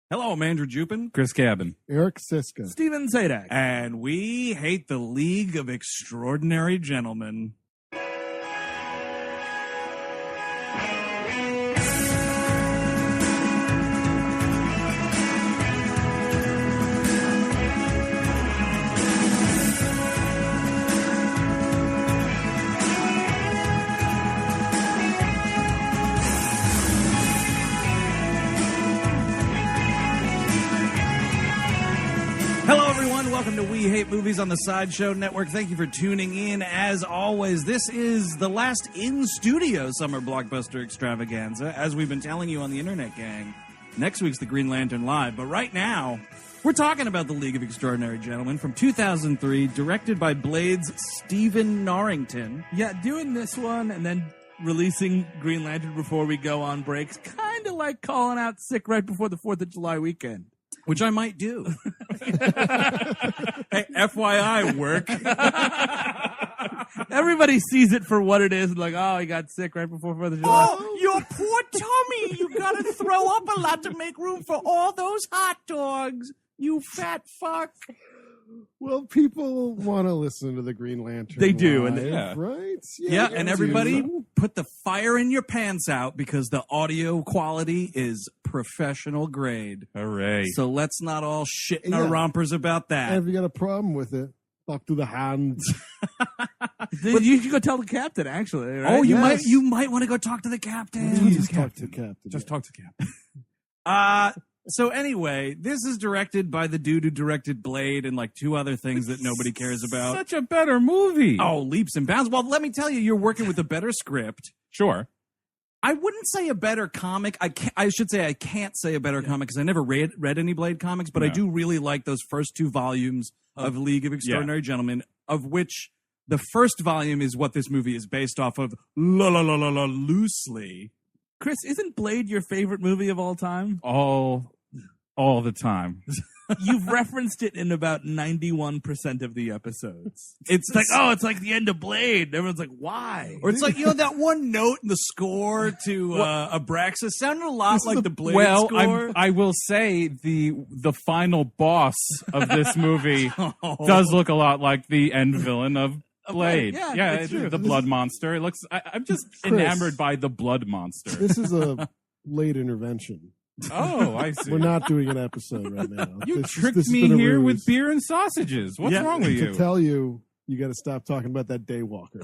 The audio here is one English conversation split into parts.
Hello, I'm Andrew Jupin. Chris Cabin. Eric Siska. Steven Zadak. And we hate the League of Extraordinary Gentlemen. Welcome to We Hate Movies on the Sideshow Network. Thank you for tuning in. As always, this is the last in-studio summer blockbuster extravaganza, as we've been telling you on the Internet Gang. Next week's the Green Lantern Live, but right now, we're talking about the League of Extraordinary Gentlemen from 2003, directed by Blade's Stephen Norrington. Yeah, doing this one and then releasing Green Lantern before we go on breaks, kind of like calling out sick right before the 4th of July weekend. Which I might do. Hey, FYI, work. Everybody sees it for what it is and like, oh, he got sick right before 4th of July. Oh, your poor tummy. You gotta throw up a lot to make room for all those hot dogs. You fat fuck. Well, people want to listen to the Green Lantern. They do, live, and right? Yeah, and everybody put the fire in your pants out because the audio quality is professional grade. Hooray. So let's not all shit in our rompers about that. And if you got a problem with it, talk to the hands. But you should go tell the captain, actually. Right? Oh, you might want to go talk to the captain. Just talk to the captain. Just talk to the captain. So anyway, this is directed by the dude who directed Blade and like two other things that nobody cares about. Such a better movie. Oh, leaps and bounds. Well, let me tell you, you're working with a better script. Sure. I wouldn't say a better comic. I should say I can't say a better comic because I never read any Blade comics, but I do really like those first two volumes of League of Extraordinary Gentlemen, of which the first volume is what this movie is based off of loosely. Chris, isn't Blade your favorite movie of all time? All the time. You've referenced it in about 91% of the episodes. It's like, oh, it's like the end of Blade. Everyone's like, why? Or it's like, that one note in the score to Abraxas sounded a lot like the Blade score. I will say the final boss of this movie does look a lot like the end villain of Blade. Yeah, it's true. The blood monster. It looks. I'm just enamored by the blood monster. This is a late intervention. Oh, I see. We're not doing an episode right now. You tricked me here with beer and sausages. What's wrong with you? To tell you got to stop talking about that Daywalker.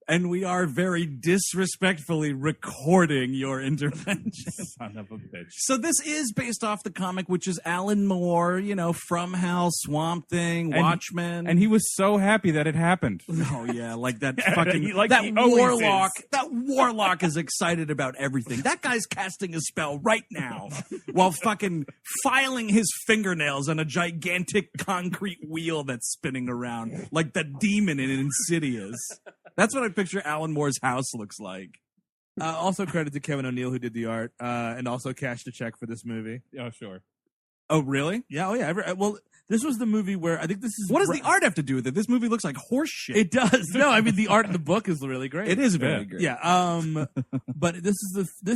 And we are very disrespectfully recording your intervention. Son of a bitch. So this is based off the comic, which is Alan Moore, From Hell, Swamp Thing, Watchmen. And he was so happy that it happened. Oh, yeah, like that fucking... like that he always warlock. is. That warlock is excited about everything. That guy's casting a spell right now while fucking filing his fingernails on a gigantic concrete wheel that's spinning around like the demon in Insidious. That's what I picture Alan Moore's house looks like. Also credit to Kevin O'Neill, who did the art, and also cashed a check for this movie. Oh, sure. Oh, really? Yeah, oh yeah. Well, this was the movie where I think this is... What does the art have to do with it? This movie looks like horse shit. It does. No, I mean, the art in the book is really great. It is very great. Yeah, but this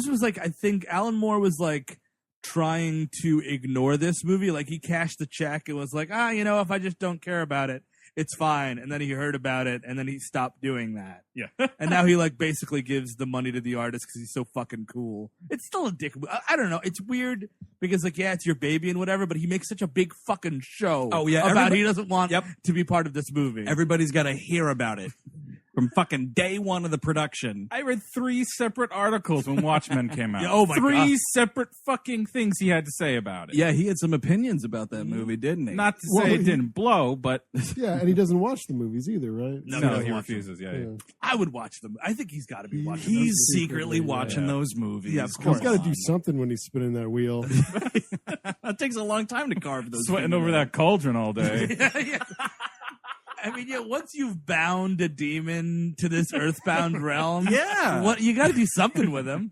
was like, I think Alan Moore was like trying to ignore this movie. Like, he cashed the check and was like, if I just don't care about it, it's fine. And then he heard about it, and then he stopped doing that. Yeah. And now he, like, basically gives the money to the artist because he's so fucking cool. It's still a dick. I don't know. It's weird because, like, yeah, it's your baby and whatever, but he makes such a big fucking show about he doesn't want to be part of this movie. Everybody's got to hear about it. From fucking day one of the production. I read 3 separate articles when Watchmen came out. Yeah, oh my God. 3 separate fucking things he had to say about it. Yeah, he had some opinions about that movie, didn't he? Not to say it didn't blow, but... Yeah, and he doesn't watch the movies either, right? No, he refuses. Yeah. I would watch them. I think he's got to be watching He's those secretly watching those movies. Yeah, of course. He's got to do something when he's spinning that wheel. That takes a long time to carve those. Sweating over that cauldron all day. Yeah. I mean, once you've bound a demon to this earthbound realm, you got to do something with him.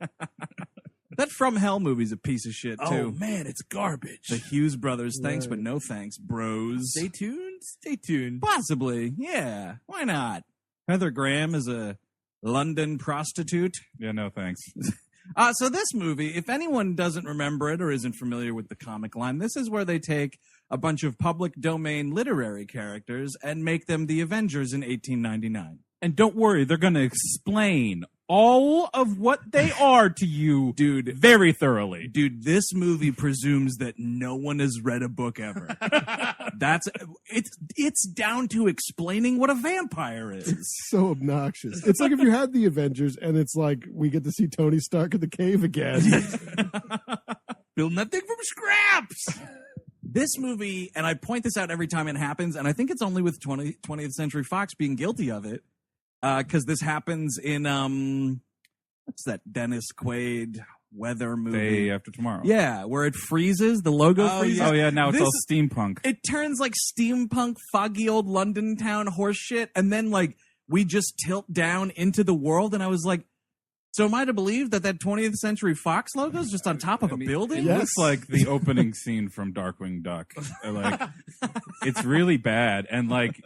That From Hell movie's a piece of shit, too. Oh, man, it's garbage. The Hughes brothers, thanks but no thanks, bros. Stay tuned. Stay tuned. Possibly, yeah. Why not? Heather Graham is a London prostitute. Yeah, no thanks. So this movie, if anyone doesn't remember it or isn't familiar with the comic line, this is where they take a bunch of public domain literary characters and make them the Avengers in 1899. And don't worry, they're going to explain all of what they are to you, Dude, very thoroughly. Dude, this movie presumes that no one has read a book ever. It's down to explaining what a vampire is. It's so obnoxious. It's like if you had the Avengers and it's like we get to see Tony Stark in the cave again. Build nothing from scraps. This movie, and I point this out every time it happens, and I think it's only with 20th Century Fox being guilty of it, because this happens in, what's that Dennis Quaid weather movie? Day After Tomorrow. Yeah, where it freezes, the logo freezes. Oh, yeah, now it's This- all steampunk. It turns like steampunk, foggy old London town horse shit, and then like we just tilt down into the world, and I was like, so am I to believe that 20th Century Fox logo is just on top of a building? It Yes. looks like the opening scene from Darkwing Duck. Like, it's really bad. And like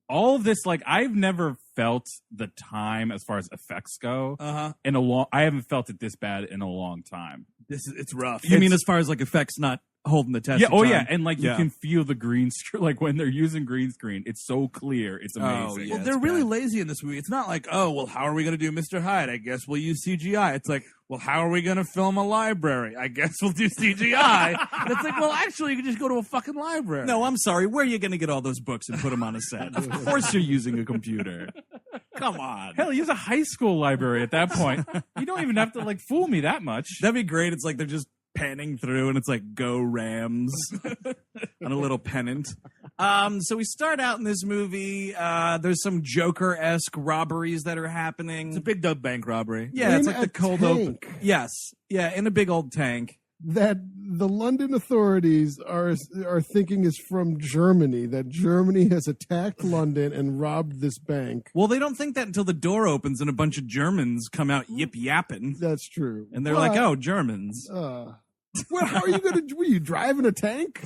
all of this, like I've never felt the time as far as effects go in a long. I haven't felt it this bad in a long time. It's rough. You mean as far as like effects not holding the test? Yeah. of Oh time? yeah. And like Yeah. you can feel the green screen. Like when they're using green screen, it's so clear. It's amazing. yeah. Well, they're it's really bad. lazy in this movie. It's not like, oh, well, how are we going to do Mr. Hyde? I guess we'll use CGI. It's like, well, how are we going to film a library? I guess we'll do CGI. And it's like, well, actually, you can just go to a fucking library. No, I'm sorry. Where are you going to get all those books and put them on a set? Of course you're using a computer. Come on. Hell, use a high school library at that point. You don't even have to like fool me that much. That'd be great. It's like they're just panning through and it's like go Rams on a little pennant. So we start out in this movie. There's some Joker-esque robberies that are happening. It's a big dub bank robbery. Yeah, it's In like the a cold open. tank. Yes. Yeah, in a big old tank. That the London authorities are thinking is from Germany. That Germany has attacked London and robbed this bank. Well, they don't think that until the door opens and a bunch of Germans come out yip-yapping. That's true. And they're like, oh, Germans. Well, how are you going to? Were you driving a tank?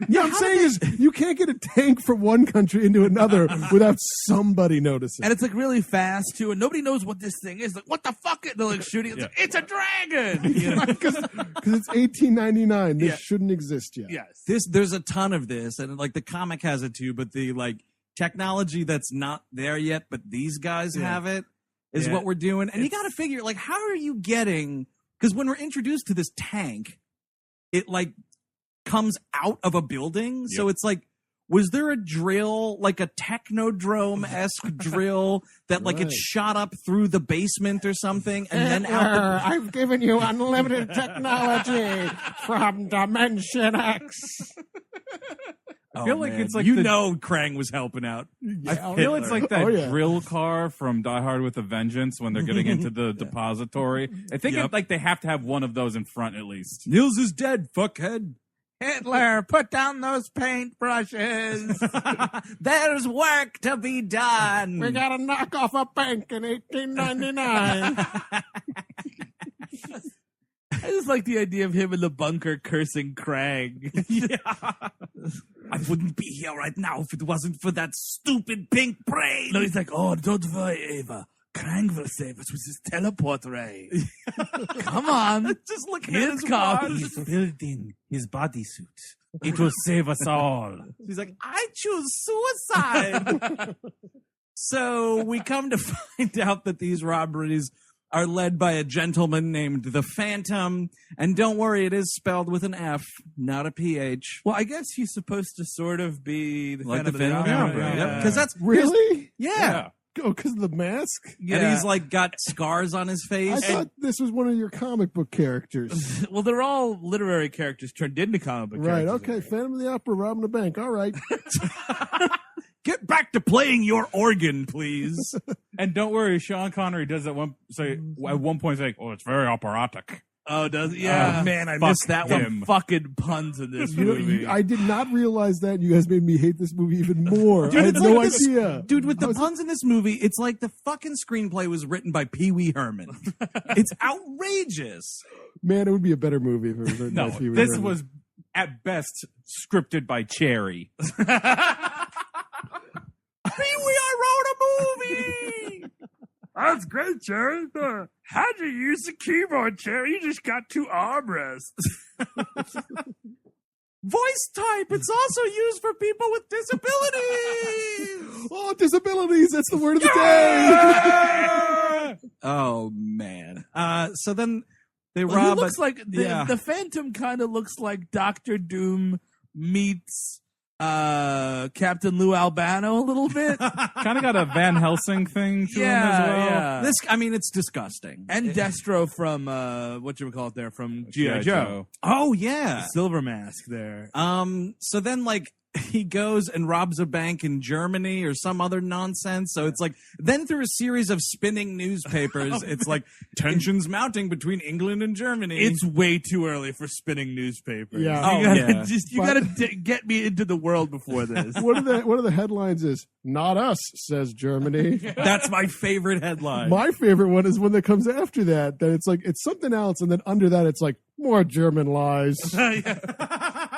Yeah, I'm saying is you can't get a tank from one country into another without somebody noticing. And it's like really fast too, and nobody knows what this thing is. Like, what the fuck? They're like shooting. It's like, it's a dragon. You know? Because it's 1899. This Yeah. shouldn't exist yet. Yes. There's a ton of this, and like the comic has it too, but the like technology that's not there yet, but these guys have it, is Yeah. what we're doing. And you got to figure, like, how are you getting? Because when we're introduced to this tank, it like comes out of a building, so it's like. Was there a drill, like a technodrome-esque drill that like it Right. shot up through the basement or something and then out the... I've given you unlimited technology from Dimension X. I feel like it's like you the- know Krang was helping out. I feel it's like that Oh, yeah. drill car from Die Hard with a Vengeance when they're getting into the depository. I think Yep. it's like they have to have one of those in front at least. Niels is dead, fuckhead. Hitler, put down those paintbrushes. There's work to be done. We got to knock off a bank in 1899. I just like the idea of him in the bunker cursing Krang. I wouldn't be here right now if it wasn't for that stupid pink brain. No, he's like, oh, don't worry, Ava. Krang will save us with his teleport ray. Come on. Just looking Here's at his coffee. watch. He's building his bodysuit. It will save us all. He's like, I choose suicide. So we come to find out that these robberies are led by a gentleman named the Phantom. And don't worry, it is spelled with an F, not a PH. Well, I guess he's supposed to sort of be the Like the Phantom of Phantom the of the Opera. Opera. Because that's... Really? Yeah. Oh, because of the mask? And he's like got scars on his I face. thought this was one of your comic book characters. Well, they're all literary characters turned into comic book Right, characters. okay. Phantom of the Opera robbing a bank. All right. Get back to playing your organ, please. And don't worry, Sean Connery does at one point say, "Oh, it's very operatic." Oh, does it? Yeah. Man, I fuck missed that one. him. Fucking puns in this You know, movie. I did not realize that. You guys made me hate this movie even more. Dude, I had it's no like this- idea. Dude, with I the was- puns in this movie, it's like the fucking screenplay was written by Pee Wee Herman. It's outrageous. Man, it would be a better movie if it was written No, by Pee Wee this Herman. was at best scripted by Cherry. Pee Wee, I wrote a movie. That's great, Jerry. How'd you use the keyboard, Jerry? You just got 2 armrests. Voice type. It's also used for people with disabilities. Oh, disabilities. That's the word of the day. Oh, man. So then they Well, rob. he looks like the Phantom kind of looks like Doctor Doom meets Captain Lou Albano a little bit. Kind of got a Van Helsing thing to him as well. Yeah. It's disgusting. And Destro from from G.I. Joe. Oh, yeah. Silver Mask there. So then, like, he goes and robs a bank in Germany or some other nonsense. So it's like, then through a series of spinning newspapers, it's like tensions mounting between England and Germany. It's way too early for spinning newspapers. Yeah. You gotta get me into the world before this. One of the headlines is "Not us," says Germany. That's my favorite headline. My favorite one is when that comes after that. That it's like it's something else, and then under that it's like more German lies.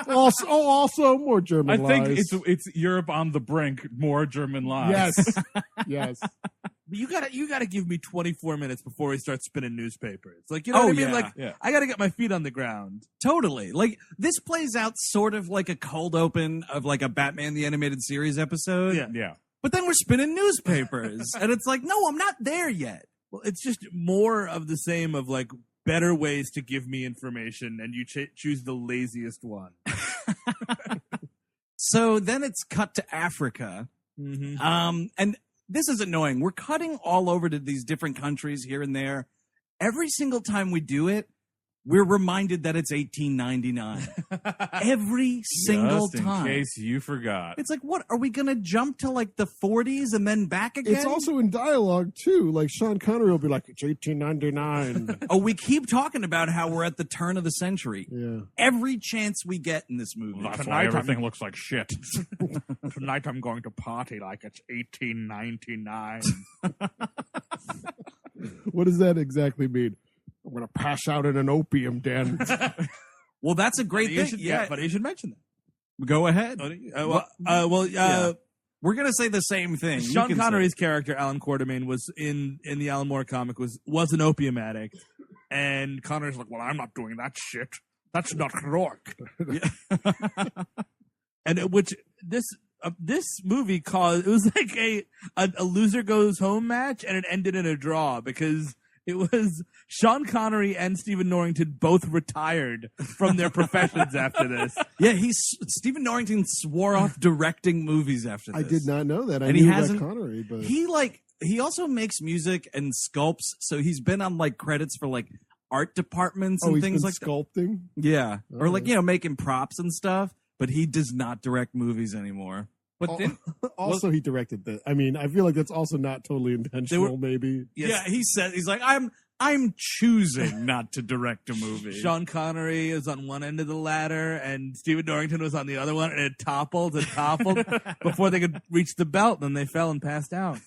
Also more German lies. I think it's Europe on the brink, more German lies. Yes. You gotta give me 24 minutes before we start spinning newspapers. Like, you know what I mean? Yeah. Like, I gotta get my feet on the ground. Totally. Like, this plays out sort of like a cold open of like a Batman the Animated Series episode. Yeah. But then we're spinning newspapers. And it's like, no, I'm not there yet. Well, it's just more of the same of like better ways to give me information, and you choose the laziest one. So then it's cut to Africa. Mm-hmm. And this is annoying. We're cutting all over to these different countries here and there. Every single time we do it, we're reminded that it's 1899. Every single time. In case you forgot. It's like, what? Are we going to jump to like the 40s and then back again? It's also in dialogue, too. Like, Sean Connery will be like, it's 1899. Oh, we keep talking about how we're at the turn of the century. Yeah. Every chance we get in this movie. That's why everything looks like shit. Tonight I'm going to party like it's 1899. What does that exactly mean? I'm going to pass out in an opium den. Well, that's a great thing. But you should mention that. Go ahead. We're going to say the same thing. Sean Connery's character, Alan Quartermain, was in the Alan Moore comic, was an opium addict. And Connery's like, well, I'm not doing that shit. That's not Rourke. And this movie caused, it was like a loser goes home match, and it ended in a draw because it was Sean Connery and Stephen Norrington both retired from their professions after this. Yeah, Stephen Norrington swore off directing movies after this. I did not know that. I And knew he about hasn't- Connery, but He also makes music and sculpts, so he's been on like credits for like art departments and he's things been like that. sculpting. Yeah, or like Okay. making props and stuff. But he does not direct movies anymore. But then, Also, he directed that. I mean, I feel like that's also not totally intentional. Maybe. Yes. Yeah, he's like, I'm choosing not to direct a movie. Sean Connery is on one end of the ladder, and Stephen Norrington was on the other one, and it toppled and toppled before they could reach the belt. Then they fell and passed out.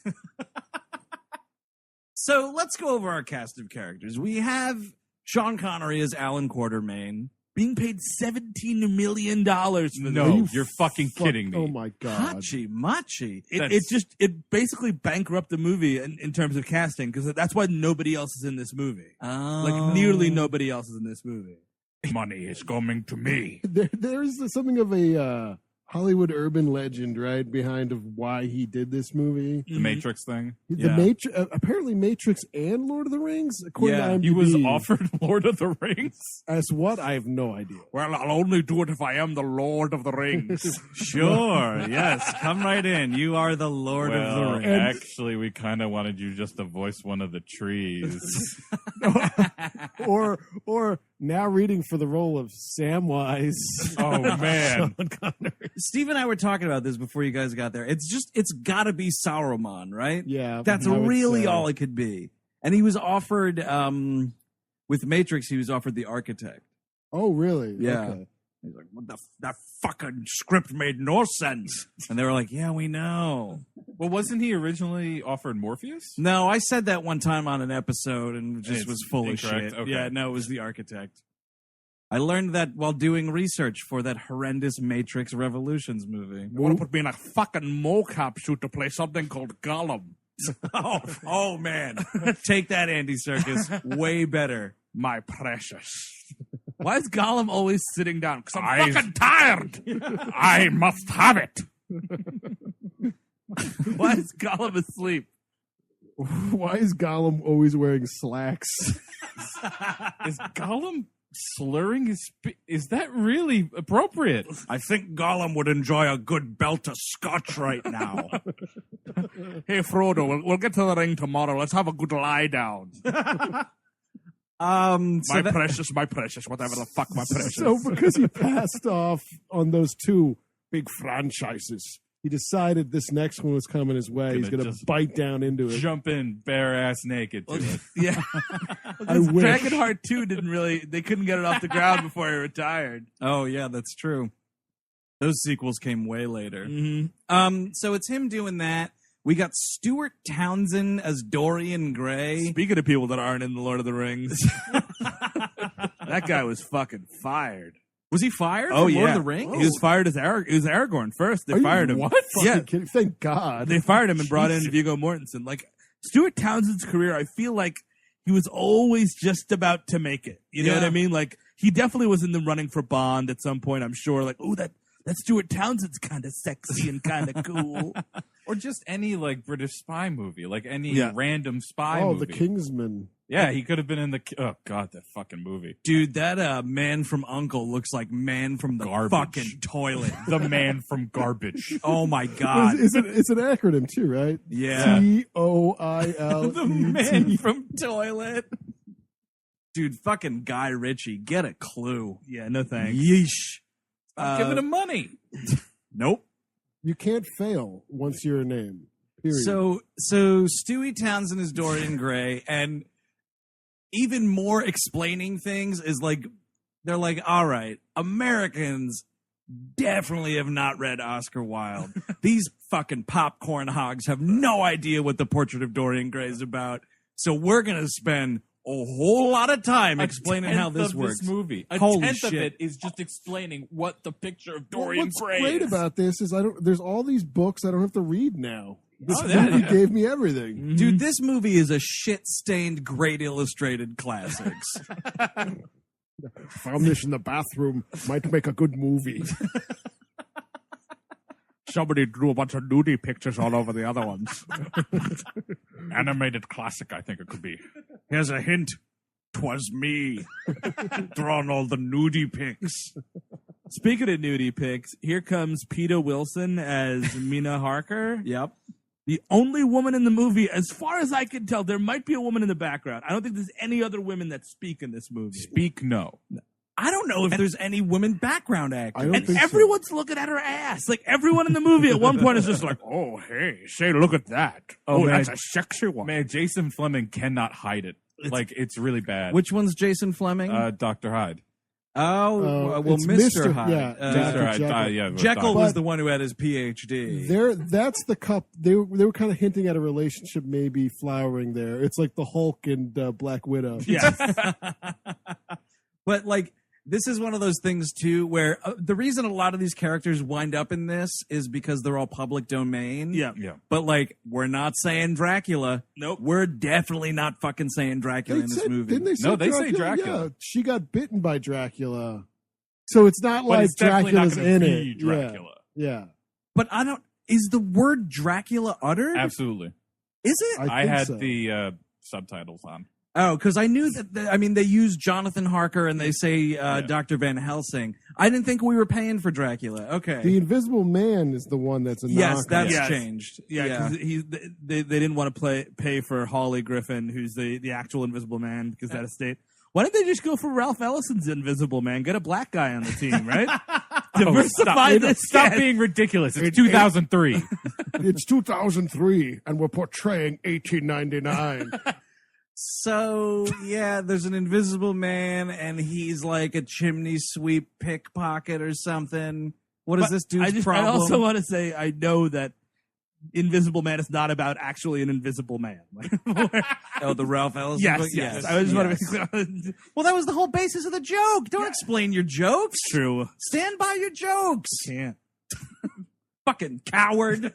So let's go over our cast of characters. We have Sean Connery as Alan Quartermain. Being paid $17 million for this. no, you're fucking kidding me. Oh my god. Hachi Machi. It basically bankrupted the movie in terms of casting, because that's why nobody else is in this movie. Like nearly nobody else is in this movie. Money is coming to me. There's something of a Hollywood urban legend, right, behind of why he did this movie. The Matrix thing. Apparently Matrix and Lord of the Rings. According to IMDb. He was offered Lord of the Rings. As what? I have no idea. Well, I'll only do it if I am the Lord of the Rings. Sure, yes. Come right in. You are the Lord of the Rings. Actually, we kind of wanted you just to voice one of the trees. or now reading for the role of Samwise. Oh, man. Sean Connery. Steve and I were talking about this before you guys got there. It's got to be Saruman, right? Yeah. That's I would really say. all it could be. And he was offered, with Matrix, he was offered the architect. Oh, really? Yeah. Okay. He's like, that fucking script made no sense. And they were like, yeah, we know. Well, wasn't he originally offered Morpheus? No, I said that one time on an episode and just It's was full incorrect? of shit. Okay. Yeah, no, it was the architect. I learned that while doing research for that horrendous Matrix Revolutions movie. You want to put me in a fucking mocap suit to play something called Gollum. Oh man. Take that, Andy Serkis. Way better. My precious. Why is Gollum always sitting down? Because I'm fucking tired. I must have it. Why is Gollum asleep? Why is Gollum always wearing slacks? Is Gollum slurring his is that really appropriate? I think Gollum would enjoy a good belt of scotch right now. Hey, Frodo, we'll get to the ring tomorrow. Let's have a good lie down. My precious, whatever the fuck, my precious. So because he passed off on those two big franchises, he decided this next one was coming his way. He's going to bite down into it. Jump in bare ass naked to it. Yeah. I wish. Dragonheart 2 they couldn't get it off the ground before he retired. Oh, yeah, that's true. Those sequels came way later. Mm-hmm. So it's him doing that. We got Stuart Townsend as Dorian Gray. Speaking of people that aren't in the Lord of the Rings, that guy was fucking fired. Was he fired Oh, from yeah. Lord of the Rings? He was fired as Aragorn first. They Are you fired him. What? Yeah. Fucking kidding? Thank God. They fired him and brought in Viggo Mortensen. Like, Stuart Townsend's career, I feel like he was always just about to make it. You know what I mean? Like, he definitely was in the running for Bond at some point, I'm sure. Like, oh, that Stuart Townsend's kind of sexy and kind of cool. Or just any like British spy movie, like any random spy movie. Oh, The Kingsman. Yeah, he could have been in the. Oh God, that fucking movie, dude. That Man from U.N.C.L.E. looks like Man from the fucking toilet. The Man from Garbage. Oh my God, It's an acronym too, right? Yeah. TOIL. The Man from Toilet. Dude, fucking Guy Ritchie, get a clue. Yeah, no thanks. Yeesh. I'm giving him money. Nope. You can't fail once you're a name. Period. So Stewie Townsend is Dorian Gray, and even more explaining things is like, they're like, all right, Americans definitely have not read Oscar Wilde. These fucking popcorn hogs have no idea what the Portrait of Dorian Gray is about. So we're going to spend a whole lot of time explaining how this works. This movie. A Holy tenth shit. of it is just explaining what the picture of Dorian What's Gray great is. about this is there's all these books I don't have to read now. This Oh, yeah, movie yeah. gave me everything. Dude, this movie is a shit-stained, great illustrated classics. Found this in the bathroom. Might make a good movie. Somebody drew a bunch of nudie pictures all over the other ones. Animated classic, I think it could be. Here's a hint. 'Twas me. Drawn all the nudie pics. Speaking of nudie pics, here comes Peta Wilson as Mina Harker. Yep. The only woman in the movie, as far as I can tell, there might be a woman in the background. I don't think there's any other women that speak in this movie. Speak no. I don't know if there's any women background actors. I don't And think so. everyone's looking at her ass. Like, everyone in the movie at one point is just like, oh, hey, say, look at that. Oh, man. That's a sexy one. Man, Jason Flemyng cannot hide it. It's really bad. Which one's Jason Fleming? Dr. Hyde. Well, it's Mr. Mr. Hyde. yeah, Mr. Hyde. Jekyll. Yeah, with Jekyll Dr. was the one who had his PhD. That's the cup. They were kind of hinting at a relationship maybe flowering there. It's like the Hulk and Black Widow. Yes. But, like, this is one of those things, too, where the reason a lot of these characters wind up in this is because they're all public domain. Yeah. But, like, we're not saying Dracula. Nope. We're definitely not fucking saying Dracula in this movie. Didn't they say No, they say Dracula. Yeah, she got bitten by Dracula. So it's not But like it's definitely not Dracula's going to in be it. Dracula. Yeah. But I don't... Is the word Dracula uttered? Absolutely. Is it? I I think had so. the subtitles on. Oh, because I knew that. They use Jonathan Harker and they say Dr. Van Helsing. I didn't think we were paying for Dracula. Okay. The Invisible Man is the one that's a Yes, knockoff. that's Yes. changed. Yeah, because they didn't want to pay for Holly Griffin, who's the actual Invisible Man, because that estate. Why don't they just go for Ralph Ellison's Invisible Man? Get a black guy on the team, right? Diversify this. Stop being ridiculous. It's 2003. It's 2003, and we're portraying 1899. So, yeah, there's an Invisible Man, and he's like a chimney sweep pickpocket or something. What is this dude's I problem? also want to say I know that Invisible Man is not about actually an invisible man. Oh, the Ralph Ellison yes, book? yes. I just want to Yes. be clear. Well, that was the whole basis of the joke. Don't explain your jokes. True. Stand by your jokes. Can't. Fucking coward.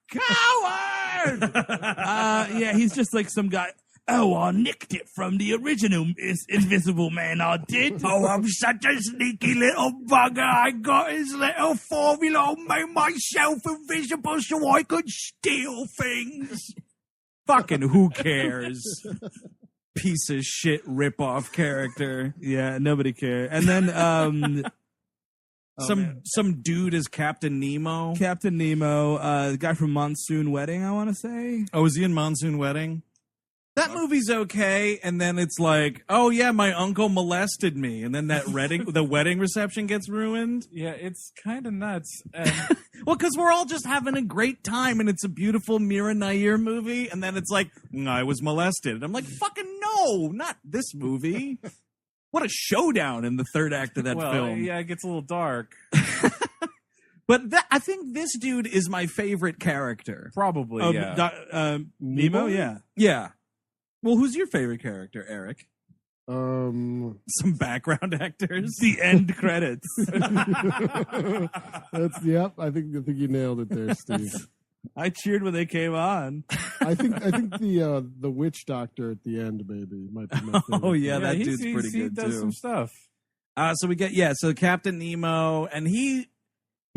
coward. Yeah, he's just like some guy. Oh, I nicked it from the original Invisible Man, I did. Oh, I'm such a sneaky little bugger. I got his little formula and made myself invisible so I could steal things. Fucking who cares? Piece of shit rip-off character. Yeah, nobody cared. And then some dude is Captain Nemo. Captain Nemo, the guy from Monsoon Wedding, I want to say. Oh, is he in Monsoon Wedding? That movie's okay, and then it's like, oh yeah, my uncle molested me, and then the wedding reception gets ruined. Yeah, it's kind of nuts. And Well, because we're all just having a great time, and it's a beautiful Mira Nair movie, and then it's like, I was molested. And I'm like, fucking no, not this movie. What a showdown in the third act of that film. Yeah, it gets a little dark. But I think this dude is my favorite character. Probably, yeah. Nemo, yeah. Yeah. Well, who's your favorite character, Eric? Some background actors. The end credits. Yep. I think you nailed it there, Steve. I cheered when they came on. I think the witch doctor at the end maybe might be my favorite. Oh yeah, that dude's pretty he good does too. some stuff. So we get so Captain Nemo, and he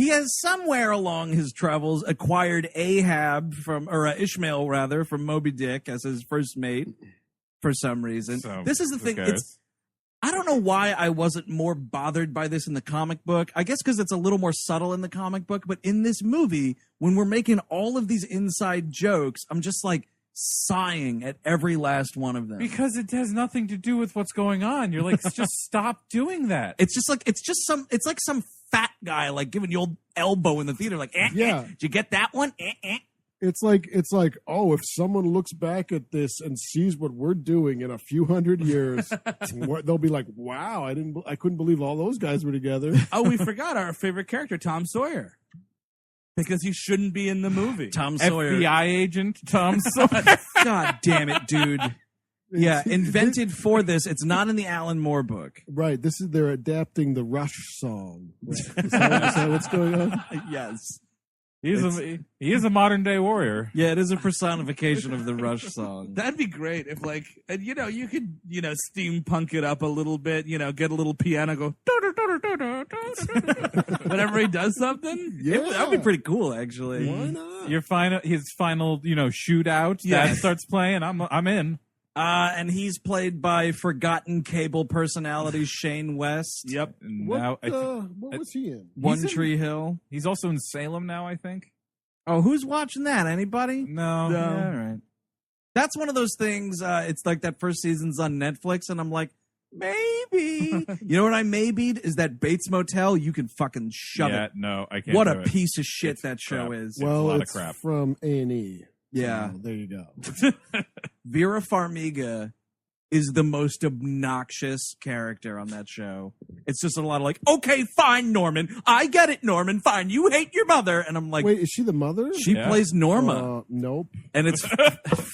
has somewhere along his travels acquired Ahab Ishmael rather from Moby Dick as his first mate for some reason. So, this is the thing. I don't know why I wasn't more bothered by this in the comic book. I guess because it's a little more subtle in the comic book. But in this movie, when we're making all of these inside jokes, I'm just like sighing at every last one of them. Because it has nothing to do with what's going on. You're like, just stop doing that. It's like some fat guy like giving you old elbow in the theater, like, Yeah. Did you get that one? It's like, oh, if someone looks back at this and sees what we're doing in a few hundred years, they'll be like, wow, I couldn't believe all those guys were together. Oh, we forgot our favorite character, Tom Sawyer. Because he shouldn't be in the movie. Tom Sawyer. FBI agent Tom Sawyer. God damn it, dude. Yeah, invented for this. It's not in the Alan Moore book. Right. They're adapting the Rush song. Is that what's going on? Yes. He is a modern day warrior. Yeah, it is a personification of the Rush song. That'd be great if, like, and, you could, steampunk it up a little bit, get a little piano, go, whenever he does something. Yeah. That would be pretty cool, actually. Why not? His final, shootout that starts playing. I'm in. And he's played by forgotten cable personality Shane West. Yep. And What now was he in? One Tree Hill. he's also in Salem now, I think. Oh, who's watching that? Anybody? No. Yeah, all right. That's one of those things. It's like that first season's on Netflix, and I'm like, maybe. You know what I maybe'd is that Bates Motel. You can fucking shove it. No, I can't. What do a it. piece of shit It's that show crap. is. Well, a lot of it's crap. from A&E. Yeah. So, there you go. Vera Farmiga is the most obnoxious character on that show. It's just a lot of like, okay, fine, Norman. I get it, Norman. Fine. You hate your mother. And I'm like, Wait, is she the mother? she plays Norma. Nope. And it's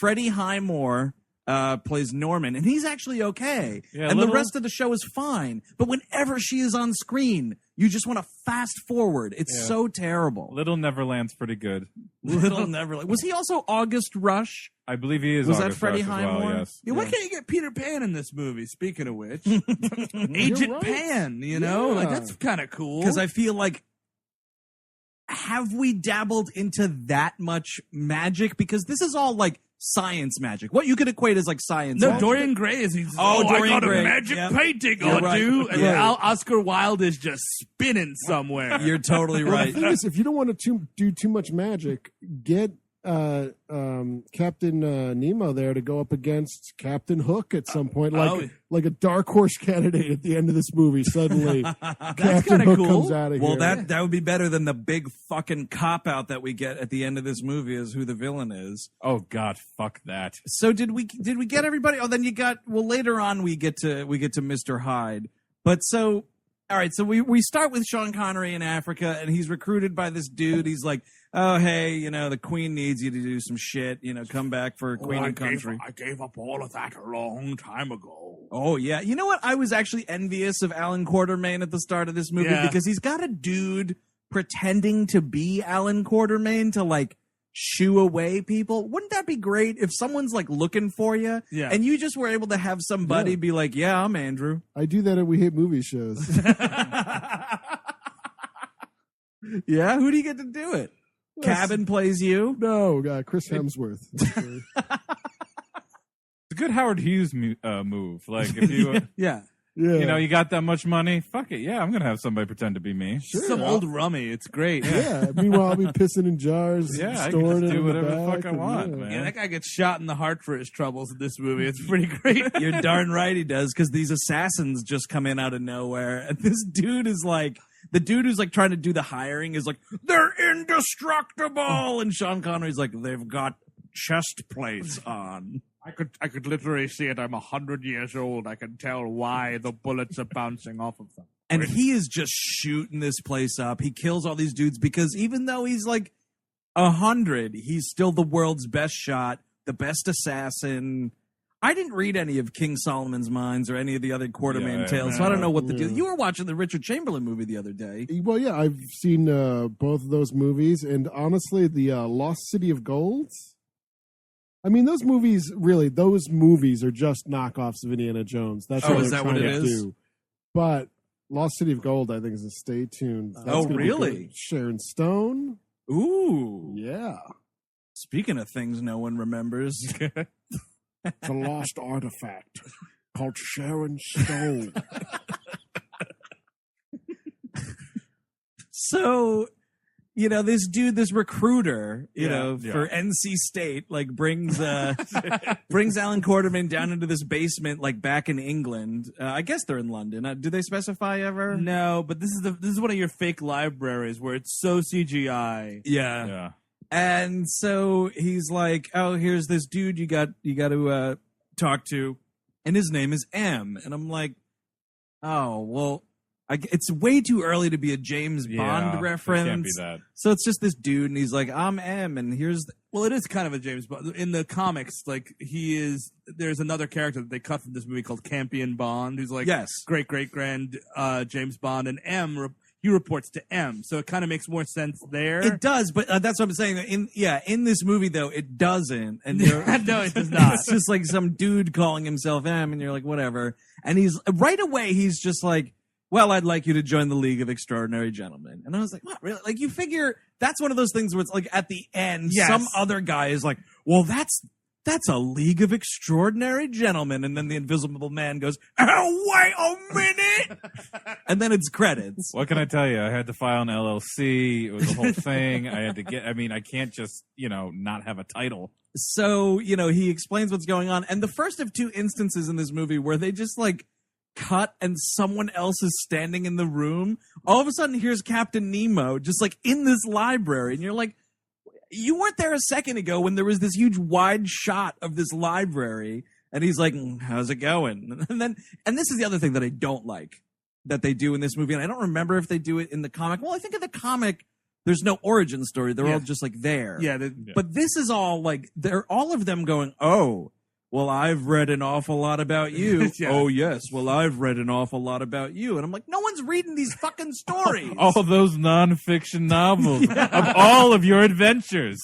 Freddie Highmore plays Norman. And he's actually okay. Yeah, and the rest of the show is fine. But whenever she is on screen, you just want to fast forward. It's so terrible. Little Neverland's pretty good. Little Neverland. Was he also August Rush? I believe he is. Was that August Freddie Rush as well, Highmore? yes. Yeah, why can't you get Peter Pan in this movie? Speaking of which, Agent right. Pan, like that's kind of cool. Because I feel like, have we dabbled into that much magic? Because this is all like science magic. What you could equate as like science. No, magic. Dorian Gray is. Dorian I got Gray. a magic Yep. painting You're on right. you, and Right. Oscar Wilde is just spinning somewhere. You're totally Well, right. the thing is, if you don't want to do too much magic, get Captain Nemo there to go up against Captain Hook at some point, like a dark horse candidate at the end of this movie. Suddenly, Captain kinda Hook cool. comes out of Well, here. that would be better than the big fucking cop out that we get at the end of this movie as who the villain is. Oh God, fuck that. So did we get everybody? Oh, then you got later on we get to Mr. Hyde. But so all right, so we start with Sean Connery in Africa, and he's recruited by this dude. He's like, oh, hey, the Queen needs you to do some shit. Come back for Queen and Country. I gave up all of that a long time ago. Oh, yeah. You know what? I was actually envious of Alan Quartermain at the start of this movie Yeah. because he's got a dude pretending to be Alan Quartermain to, like, shoo away people. Wouldn't that be great if someone's like looking for you Yeah. and you just were able to have somebody be like, yeah, I'm Andrew. I do that at We Hate Movie shows. Yeah, who do you get to do it? Cabin plays you. No, Chris Hemsworth. It's a good Howard Hughes move. Like if you, Yeah. Yeah. you know, you got that much money, fuck it. Yeah, I'm gonna have somebody pretend to be me. Sure, Some old rummy. It's great. Yeah. Meanwhile, I'll be pissing in jars. Yeah, I can storing just it do in whatever the back fuck I and, want, yeah. man. Yeah, that guy gets shot in the heart for his troubles in this movie. It's pretty great. You're darn right he does, because these assassins just come in out of nowhere. And this dude is like, the dude who's like trying to do the hiring is like, they're indestructible. And Sean Connery's like, they've got chest plates on. I could literally see it. I'm 100 years old. I can tell why the bullets are bouncing off of them. And he is just shooting this place up. He kills all these dudes because even though he's like 100, he's still the world's best shot, the best assassin. I didn't read any of King Solomon's Mines or any of the other Quartermain tales, so I don't know what the deal. You were watching the Richard Chamberlain movie the other day. Well, yeah, I've seen both of those movies, and honestly, the Lost City of Gold. I mean, those movies are just knockoffs of Indiana Jones. That's what is they're that what trying it to is? do. But Lost City of Gold, I think, is a stay tuned. That's Oh, gonna be really? good. Sharon Stone. Ooh. Yeah. Speaking of things no one remembers. It's a lost artifact called Sharon Stone. So, you know, this dude, this recruiter, you know, yeah. for NC State, like brings brings Alan Quartermain down into this basement, like back in England. I guess they're in London. Do they specify ever? No, but this is one of your fake libraries where it's so CGI. Yeah. Yeah. And so he's like, "Oh, here's this dude you got to talk to, and his name is M." And I'm like, "Oh, well, it's way too early to be a James Bond reference. It can't be that. So it's just this dude, and he's like, "I'm M," and here's Well, it is kind of a James Bond. In the comics, like, there's another character that they cut from this movie called Campion Bond, who's like, Yes. great-grand James Bond, and he reports to M, so it kind of makes more sense there. It does, but that's what I'm saying. In this movie though, it doesn't. And No, it does not. It's just like some dude calling himself M, and you're like, whatever. And he's right away. He's just like, "Well, I'd like you to join the League of Extraordinary Gentlemen." And I was like, what? Really? Like, you figure that's one of those things where it's like at the end, Yes. some other guy is like, "Well, that's a League of Extraordinary Gentlemen," and then the Invisible Man goes, "Oh, wait a minute," and then it's credits. What can I tell you? I had to file an LLC. It was a whole thing. I can't just, not have a title. So, he explains what's going on. And the first of two instances in this movie where they just like cut and someone else is standing in the room, all of a sudden here's Captain Nemo just like in this library. And you're like, you weren't there a second ago when there was this huge wide shot of this library. And he's like, "How's it going?" And this is the other thing that I don't like that they do in this movie. And I don't remember if they do it in the comic. Well, I think in the comic, there's no origin story. They're all just like there. Yeah, But this is all like, they're all of them going, "Oh, well, I've read an awful lot about you." Yeah. "Oh, yes. Well, I've read an awful lot about you." And I'm like, no one's reading these fucking stories. All those nonfiction novels of all of your adventures.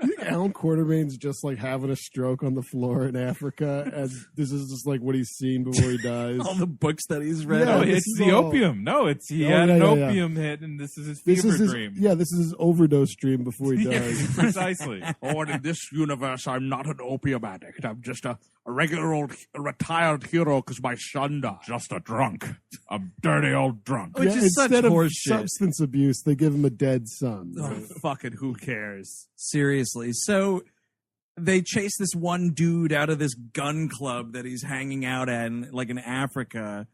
I think Alan Quartermain's just like having a stroke on the floor in Africa, and this is just like what he's seen before he dies. All the books that he's read. Yeah, No, this it's is the all- opium. No, he Oh, had yeah, an yeah, yeah. opium hit, and this is his This fever is his, dream. yeah, this is his overdose dream before he dies. Precisely. Or in this universe, I'm not an opium addict. I'm just a regular old retired hero because my son died. Just a drunk. A dirty old drunk. Which is such instead of horse shit. substance abuse, they give him a dead son. Oh, fucking who cares? Seriously. So they chase this one dude out of this gun club that he's hanging out at in Africa,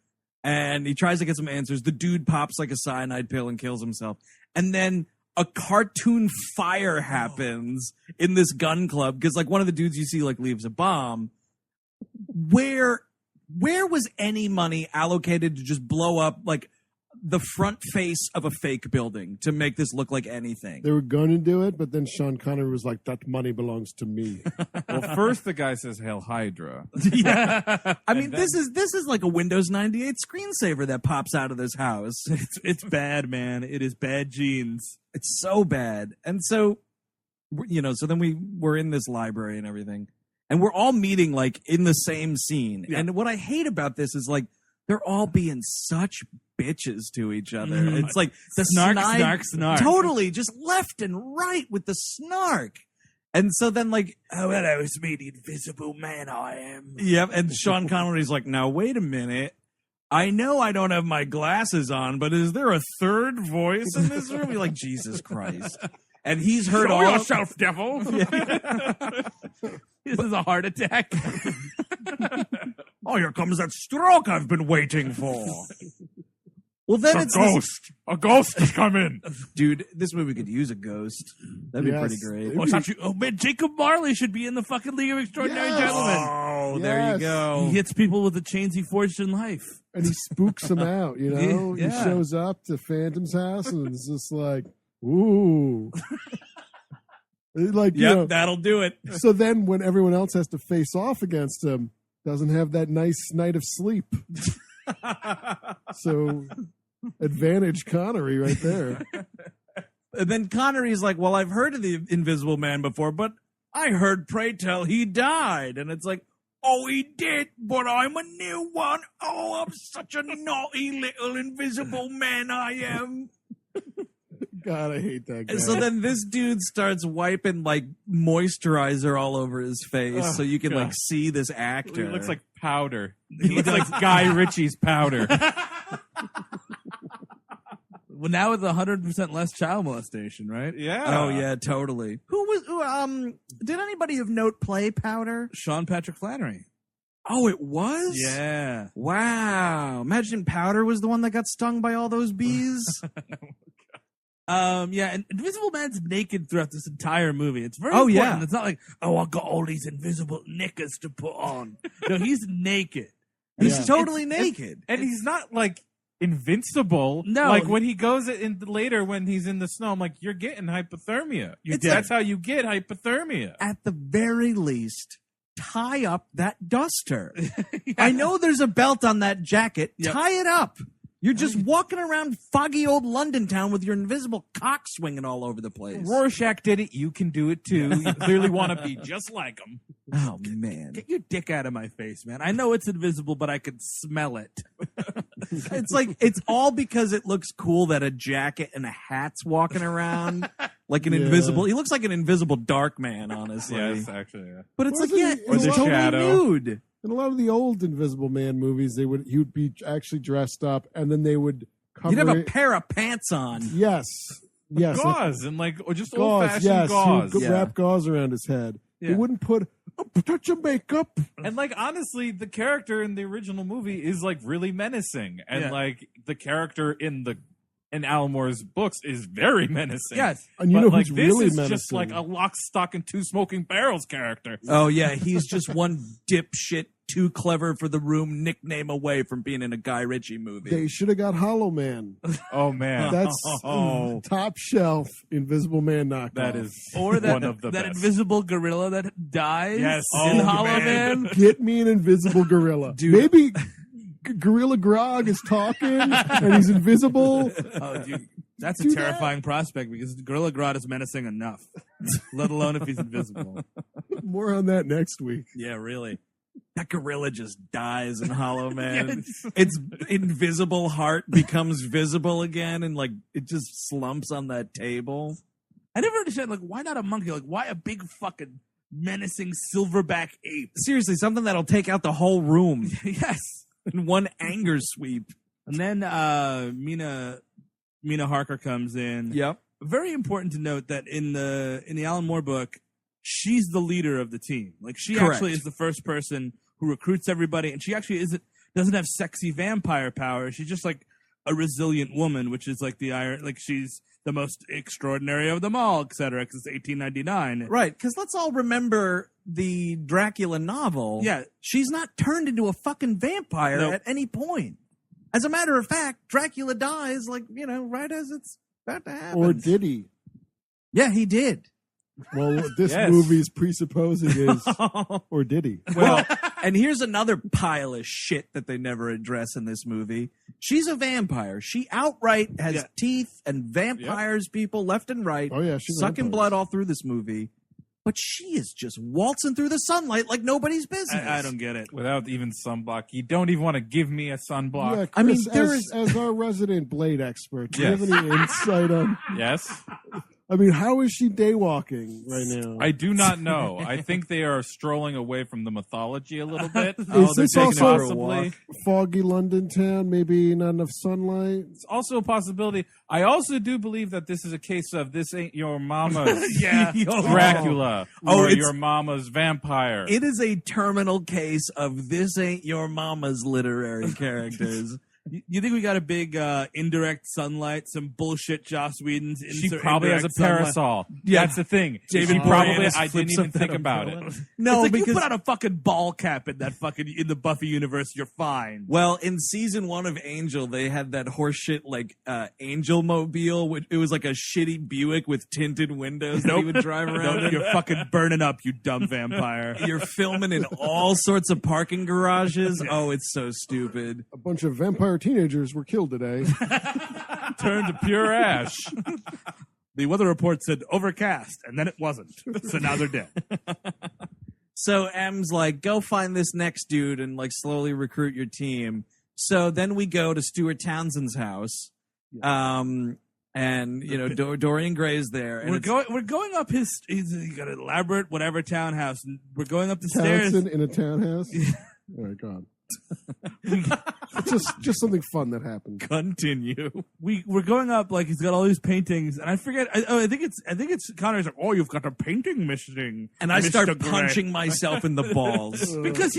and he tries to get some answers. The dude pops like a cyanide pill and kills himself. And then a cartoon fire happens in this gun club because like one of the dudes you see like leaves a bomb. Where was any money allocated to just blow up like the front face of a fake building to make this look like anything. They were going to do it, but then Sean Connery was like, "That money belongs to me." Well, first the guy says Hail Hydra. Yeah. I mean, this is like a Windows 98 screensaver that pops out of this house. It's bad, man. It is bad genes. It's so bad. And so, so then we're in this library and everything, and we're all meeting like in the same scene. Yeah. And what I hate about this is like they're all being such bitches to each other. It's like the snark. Totally, just left and right with the snark. And so then, like, oh, hello, it's me, the invisible man I am. Yeah, and Sean Connery's like, now, wait a minute. I know I don't have my glasses on, but is there a third voice in this room? You're like, Jesus Christ. And he's heard Show all yourself, devil. This is a heart attack. Oh, here comes that stroke I've been waiting for. Well, then it's ghost. A ghost has come in. Dude, this movie could use a ghost. That'd be pretty great. Man, Jacob Marley should be in the fucking League of Extraordinary Gentlemen. Oh, there you go. He hits people with the chains he forged in life. And he spooks them out, Yeah. He shows up to Phantom's house and it's just like, ooh. Like, that'll do it. So then when everyone else has to face off against him, doesn't have that nice night of sleep. So advantage Connery right there. And then Connery's like, well, I've heard of the Invisible Man before, but I heard, pray tell, he died. And it's like, oh, he did, but I'm a new one. Oh, I'm such a naughty little invisible man I am. God, I hate that guy. And so then this dude starts wiping like moisturizer all over his face so you can like see this actor. He looks like powder. He looks like Guy Ritchie's powder. Well, now with 100% less child molestation, right? Yeah. Oh yeah, totally. Did anybody of note play Powder? Sean Patrick Flannery. Oh, it was? Yeah. Wow. Imagine Powder was the one that got stung by all those bees. Yeah, and Invisible Man's naked throughout this entire movie. It's very important. Yeah. It's not like, oh, I got all these invisible knickers to put on. No, he's naked. He's totally naked. And he's not like invincible. No. Like when he goes in later when he's in the snow, I'm like, you're getting hypothermia. That's how you get hypothermia. At the very least, tie up that duster. I know there's a belt on that jacket. Yep. Tie it up. You're just walking around foggy old London town with your invisible cock swinging all over the place. Rorschach did it. You can do it too. You clearly want to be just like him. Oh, man. Get your dick out of my face, man. I know it's invisible, but I can smell it. It's like, it's all because it looks cool that a jacket and a hat's walking around like an invisible. He looks like an invisible dark man, honestly. Yes, actually, yeah. But it's Wasn't like, he- he's or the totally shadow. nude. In a lot of the old Invisible Man movies, he would be actually dressed up, and then they would cover You'd have a it. pair of pants on. Yes. Gauze and or just old Gauze, fashioned yes. gauze. He would wrap gauze around his head. Yeah. He wouldn't put a touch of makeup. And honestly, the character in the original movie is really menacing, and the character in Alan Moore's books is very menacing. Yes. And you know but who's this really is menacing? just like a lock, stock, and two smoking barrels character. Oh, yeah. He's just one dipshit, too clever for the room nickname away from being in a Guy Ritchie movie. They should have got Hollow Man. Oh man, That's top shelf Invisible Man knockoff. that is Or that, one of the that best. invisible gorilla that dies Yes. in Oh, Hollow man. Man. Get me an invisible gorilla. Dude. Maybe Gorilla Grog is talking and he's invisible. Oh, dude, that's Do a that. terrifying prospect because Gorilla Grodd is menacing enough, let alone if he's invisible. More on that next week. Yeah, really. That gorilla just dies in Hollow Man. Its invisible heart becomes visible again, and it just slumps on that table. I never understand, why not a monkey? Why a big fucking menacing silverback ape? Seriously, something that'll take out the whole room Yes. in one anger sweep. And then Mina Harker comes in. Yep. Very important to note that in the Alan Moore book, she's the leader of the team. She Correct. actually is the first person who recruits everybody, and she actually doesn't have sexy vampire power. She's just a resilient woman, which is the iron. She's the most extraordinary of them all, et cetera, because it's 1899. Right, because let's all remember the Dracula novel. Yeah. She's not turned into a fucking vampire Nope. at any point. As a matter of fact, Dracula dies, like, right as it's about to happen. Or did he? Yeah, he did. Well, this Yes. movie's presupposing is, or did he? Well, and here's another pile of shit that they never address in this movie. She's a vampire. She outright has teeth and vampires people left and right. Oh, yeah, she's sucking vampires. blood all through this movie. But she is just waltzing through the sunlight like nobody's business. I don't get it. Without even sunblock. You don't even want to give me a sunblock. Yeah, I mean, Chris, there as our resident Blade expert, do you Yes. have any insight on? Yes? I mean, how is she daywalking right now? I do not know. I think they are strolling away from the mythology a little bit. Is they're this taking also it for a walk. foggy London town? Maybe not enough sunlight. It's also a possibility. I also do believe that this is a case of this ain't your mama's Yeah. Dracula Oh, or it's- your mama's vampire. It is a terminal case of this ain't your mama's literary characters. You think we got a big indirect sunlight, some bullshit Joss Whedon's She probably has a indirect sunlight? parasol. Yeah. That's the thing. David She probably. Boreanaz I didn't flips even up think that about umbrella. it. No, It's like because you put on a fucking ball cap in that fucking in the Buffy universe, you're fine. well, in season 1 of Angel, they had that horseshit like Angel mobile. Which it was like a shitty Buick with tinted windows that he would drive around. No, in. you're fucking burning up, you dumb vampire. You're filming in all sorts of parking garages. Oh, it's so stupid. A bunch of vampire teenagers were killed today. Turned to pure ash. The weather report said overcast, and then it wasn't. So now they're dead. So M's like, go find this next dude and like slowly recruit your team. So then we go to Stuart Townsend's house. And Dorian Gray's there. And We're going up he's got an elaborate whatever townhouse, and we're going up the stairs. Townsend in a townhouse. Oh my god! just something fun that happened. continue. We're going up like he's got all these paintings, and I forget. I think it's Connery's like, oh, you've got a painting missing, And I Mr. start Gray." punching myself in the balls. because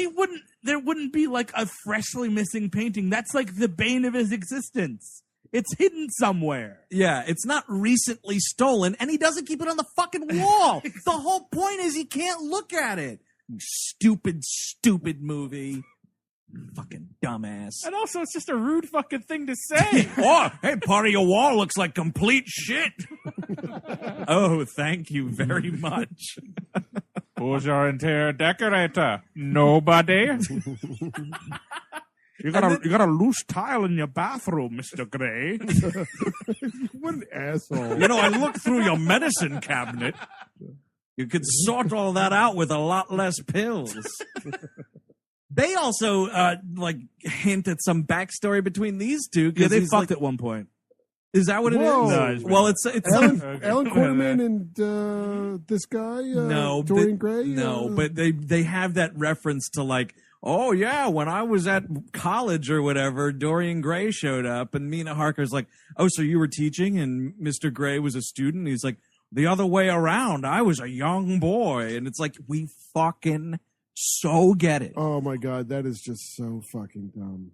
there wouldn't be like a freshly missing painting. That's like the bane of his existence. It's hidden somewhere. Yeah, it's not recently stolen, and he doesn't keep it on the fucking wall. The whole point is he can't look at it. You stupid movie. Fucking dumbass. And also, it's just a rude fucking thing to say. Oh, hey, part of your wall looks like complete shit. Oh, thank you very much. Who's your interior decorator? Nobody. You got a loose tile in your bathroom, Mr. Gray. What an asshole! You know, I looked through your medicine cabinet. You could sort all that out with a lot less pills. They also hint at some backstory between these two. Yeah, they he's fucked like, at one point. Is that what it is? Whoa. No, it's- Well, it's Alan, Okay. Alan Quarterman and this guy, no, Dorian Gray. No, but they have that reference to like, oh yeah, when I was at college or whatever, Dorian Gray showed up, and Mina Harker's like, oh, so you were teaching, and Mr. Gray was a student. He's like, the other way around, I was a young boy, and it's like we fucking so get it. Oh my god, that is just so fucking dumb.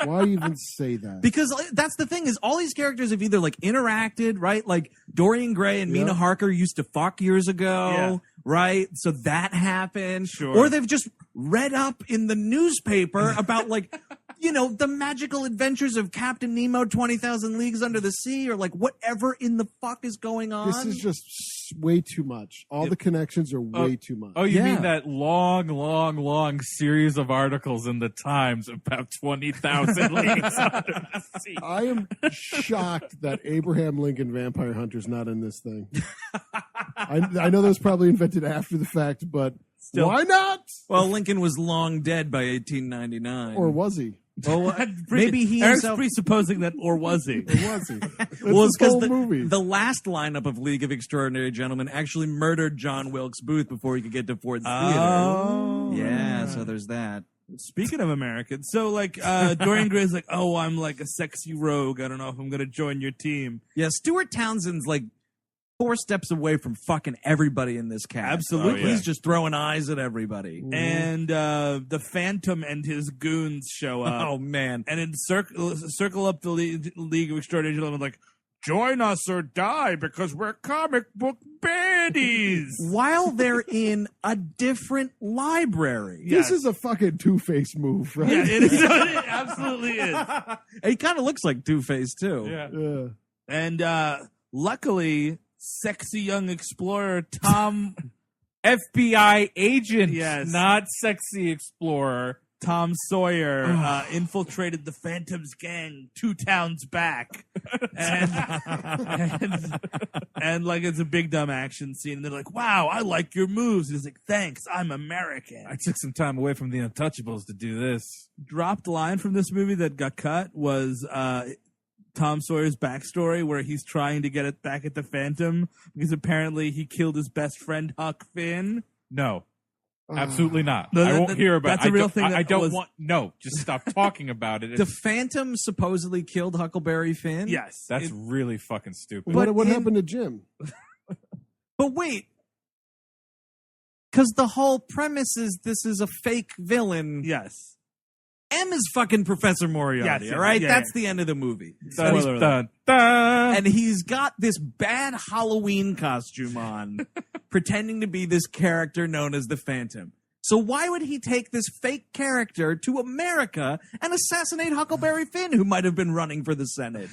Why even say that? Because that's the thing is all these characters have either like interacted, right? Like Dorian Gray and Mina Harker used to fuck years ago, Yeah. right? So that happened. Sure. Or they've just read up in the newspaper about like, the magical adventures of Captain Nemo 20,000 Leagues Under the Sea or like whatever in the fuck is going on. This is just way too much. All the connections are way too much. Oh, you Yeah. mean that long series of articles in the Times about 20,000 leagues under the sea? I am shocked that Abraham Lincoln Vampire Hunter's not in this thing. I know that was probably invented after the fact, but why not? Well, Lincoln was long dead by 1899. Or was he? Well, maybe he Eric's himself... presupposing that, or was he? Or was he? That's Well, this it's because whole movie. the last lineup of League of Extraordinary Gentlemen actually murdered John Wilkes Booth before he could get to Ford's Theater. Oh. Yeah, so there's that. Speaking of Americans, so like Dorian Gray's like, oh, I'm like a sexy rogue. I don't know if I'm gonna join your team. Yeah, Stuart Townsend's like 4 steps away from fucking everybody in this cast. Absolutely. Oh, yeah. He's just throwing eyes at everybody. And the Phantom and his goons show up. Oh, man. And then circle up the League of Extraordinary Gentlemen like, join us or die because we're comic book baddies. While they're in a different library. This is a fucking Two-Face move, right? Yeah, it is. It absolutely is. He kind of looks like Two-Face, too. Yeah. And luckily, sexy young explorer Tom FBI agent, Yes. not sexy explorer. Tom Sawyer infiltrated the Phantom's gang 2 towns back, and like it's a big dumb action scene. And they're like, "Wow, I like your moves." And he's like, "Thanks, I'm American." I took some time away from the Untouchables to do this. Dropped line from this movie that got cut was Tom Sawyer's backstory, where he's trying to get it back at the Phantom because apparently he killed his best friend Huck Finn. No. Absolutely not. No, I won't hear about it. that's a real thing I that don't was- want. No, just stop talking about it. The Phantom supposedly killed Huckleberry Finn? Yes, That's really fucking stupid. But What in- happened to Jim? But wait. Because the whole premise is this is a fake villain. yes. M is fucking Professor Moriarty, Yes, all right? yeah, That's yeah. the end of the movie. Dun, Spoiler dun, dun. And he's got this bad Halloween costume on, pretending to be this character known as the Phantom. So why would he take this fake character to America and assassinate Huckleberry Finn, who might have been running for the Senate?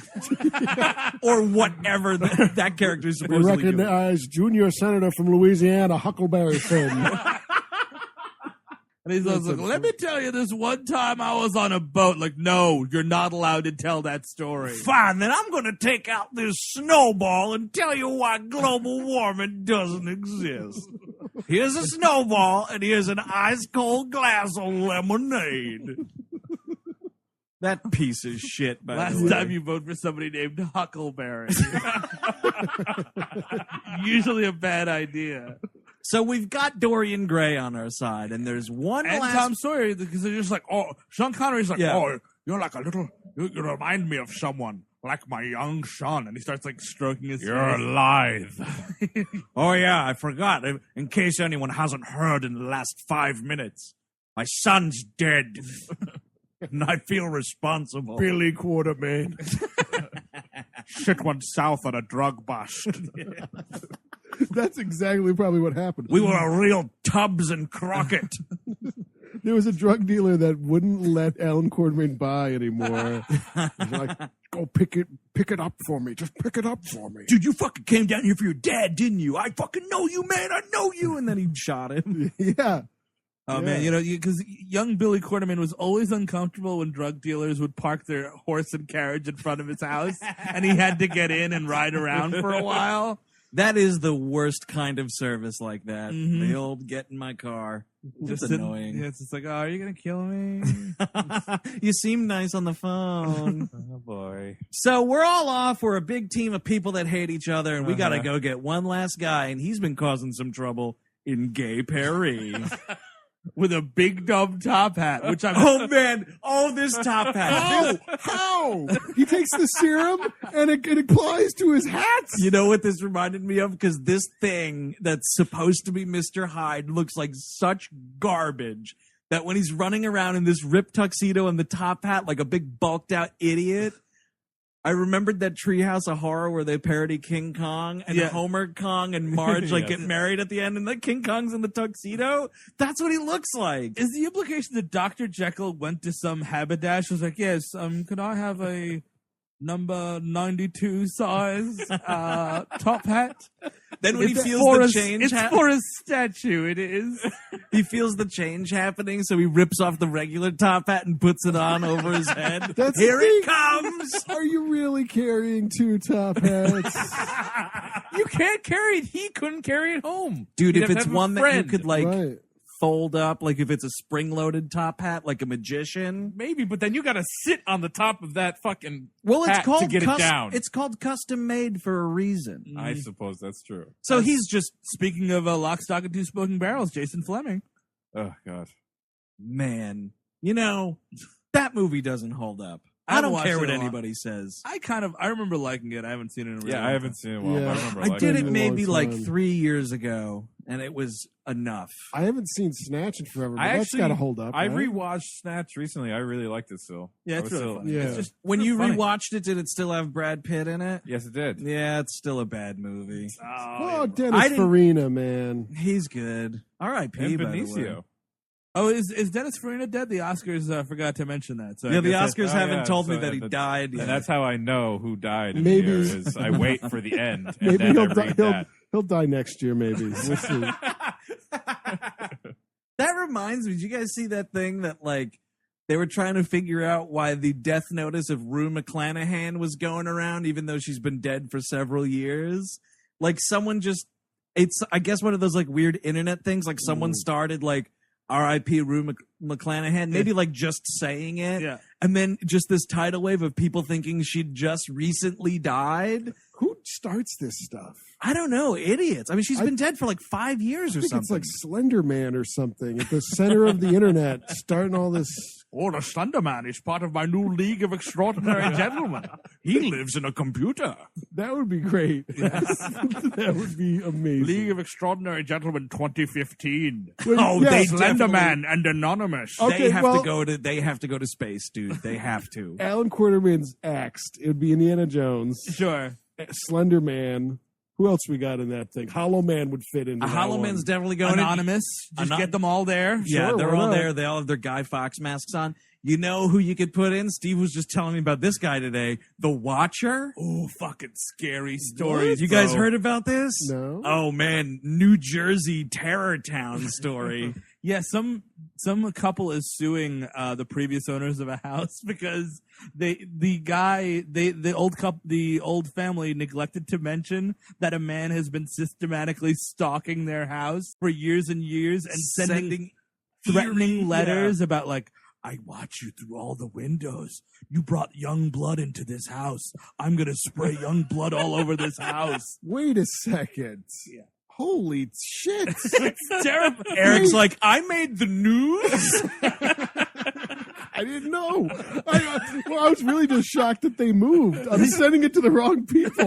Or whatever that character is We supposedly doing. recognize junior senator from Louisiana, Huckleberry Finn. And he's like, "Let me tell you this one time I was on a boat." Like, no, you're not allowed to tell that story. Fine, then I'm going to take out this snowball and tell you why global warming doesn't exist. Here's a snowball, and here's an ice-cold glass of lemonade. That piece of shit, by Last the way. time you vote for somebody named Huckleberry. Usually a bad idea. So we've got Dorian Gray on our side, and there's one And last... Tom Sawyer, because they're just like, oh, Sean Connery's like, Yeah. oh, you're like a little, you remind me of someone, like my young son. And he starts like stroking his face. alive. Oh, yeah, I forgot. In case anyone hasn't heard in the last 5 minutes, my son's dead. And I feel responsible. Billy Quartermain. Shit went south on a drug bust. That's exactly probably what happened. We were a real Tubbs and Crockett. There was a drug dealer that wouldn't let Alan Quartermain buy anymore. He's like, go pick it up for me. Just pick it up for me. Dude, you fucking came down here for your dad, didn't you? I fucking know you, man. I know you. And then he shot him. Yeah. Oh, man, you know, because young Billy Quartermain was always uncomfortable when drug dealers would park their horse and carriage in front of his house, and he had to get in and ride around for a while. That is the worst kind of service like that. Mhm. The old get in my car. It's Just annoying. Yeah, it's just like, oh, are you going to kill me? You seem nice on the phone. Oh boy. So we're all off. We're a big team of people that hate each other, and we got to Uh-huh. go get one last guy, and he's been causing some trouble in Gay Paris. With a big dumb top hat, which I'm... Oh, man. Oh, this top hat. How? He takes the serum and it applies to his hats. You know what this reminded me of? Because this thing that's supposed to be Mr. Hyde looks like such garbage that when he's running around in this ripped tuxedo and the top hat like a big bulked out idiot, I remembered that Treehouse of Horror where they parody King Kong and Yeah. Homer Kong and Marge like Yes. get married at the end and the King Kong's in the tuxedo. That's what he looks like. Is the implication that Dr. Jekyll went to some haberdash, was like, yes, could I have a number 92 size top hat? Then when he It's feels for the a- change, It's for a statue, it is. he feels the change happening, so he rips off the regular top hat and puts it on over his head. That's Here the it thing. comes. Are you really carrying 2 top hats? You can't carry it. He couldn't carry it home. Dude, He'd if have to it's have a one that you friend. could like Right. fold up, like if it's a spring-loaded top hat, like a magician. Maybe, but then you got to sit on the top of that fucking Well, it's hat called to get it down. It's called custom made for a reason. I suppose that's true. So he's just Speaking of Lock, Stock, and Two Smoking Barrels, Jason Flemyng. Oh god. man. You know, that movie doesn't hold up. I don't watched care it what in a while. anybody says. I remember liking it. I haven't seen it in a really Yeah, long I haven't time. seen it in a while. Yeah. I remember I liking did it it a maybe long like time. 3 years ago, and it was enough. I haven't seen Snatch in forever, but I that's actually got to hold up. I right? rewatched Snatch recently. I really liked it still. Yeah, I it's was really still- funny. Yeah. It's just When you funny. rewatched it, did it still have Brad Pitt in it? Yes, it did. Yeah, it's still a bad movie. Oh, Dennis I didn't- Farina, man. He's good. R.I.P. And by the way. Benicio. Oh, is Dennis Farina dead? The Oscars forgot to mention that. So I Yeah, the guess Oscars Oh, haven't yeah, told so me that he that's- died yet. And that's how I know who died. In Maybe- the year is I wait for the end, and Maybe then I he'll die. read that. He'll die next year. Maybe we'll see. That reminds me, did you guys see that thing that, like, they were trying to figure out why the death notice of Rue McClanahan was going around, even though she's been dead for several years? Like, someone just, it's, I guess, one of those, like, weird internet things. Like, someone started, like, R.I.P. Rue McClanahan, maybe, like, just saying it. Yeah. And then just this tidal wave of people thinking she'd just recently died. Who starts this stuff? I don't know, idiots. I mean, she's been dead for, like, 5 years or I think something. it's like Slender Man or something at the center of the internet, starting all this. Oh, the Slender Man is part of my new League of Extraordinary Gentlemen. He lives in a computer. That would be great. That would be amazing. League of Extraordinary Gentlemen 2015. Oh, Yeah, they Slender definitely- Man and Anonymous. Okay, they have well- they have to go to space, dude. They have to. Alan Quarterman's axed. It would be Indiana Jones, Sure. Slender Man. Who else we got in that thing? Hollow Man would fit into A that Hollow one. Man's definitely going. Anonymous. Just get them all there. Yeah, Sure, they're why all not? there. They all have their Guy Fawkes masks on. You know who you could put in? Steve was just telling me about this guy today, the Watcher. Oh, fucking scary stories. You guys bro. heard about this? No. Oh man, New Jersey Terror Town story. Yeah, some couple is suing the previous owners of a house because the old family neglected to mention that a man has been systematically stalking their house for years and years and sending threatening letters about like, I watch you through all the windows. You brought young blood into this house. I'm gonna spray young blood all over this house. Wait a second. Yeah. Holy shit. It's terrible. Eric's like, I made the news. I didn't know. I was really just shocked that they moved. I'm sending it to the wrong people.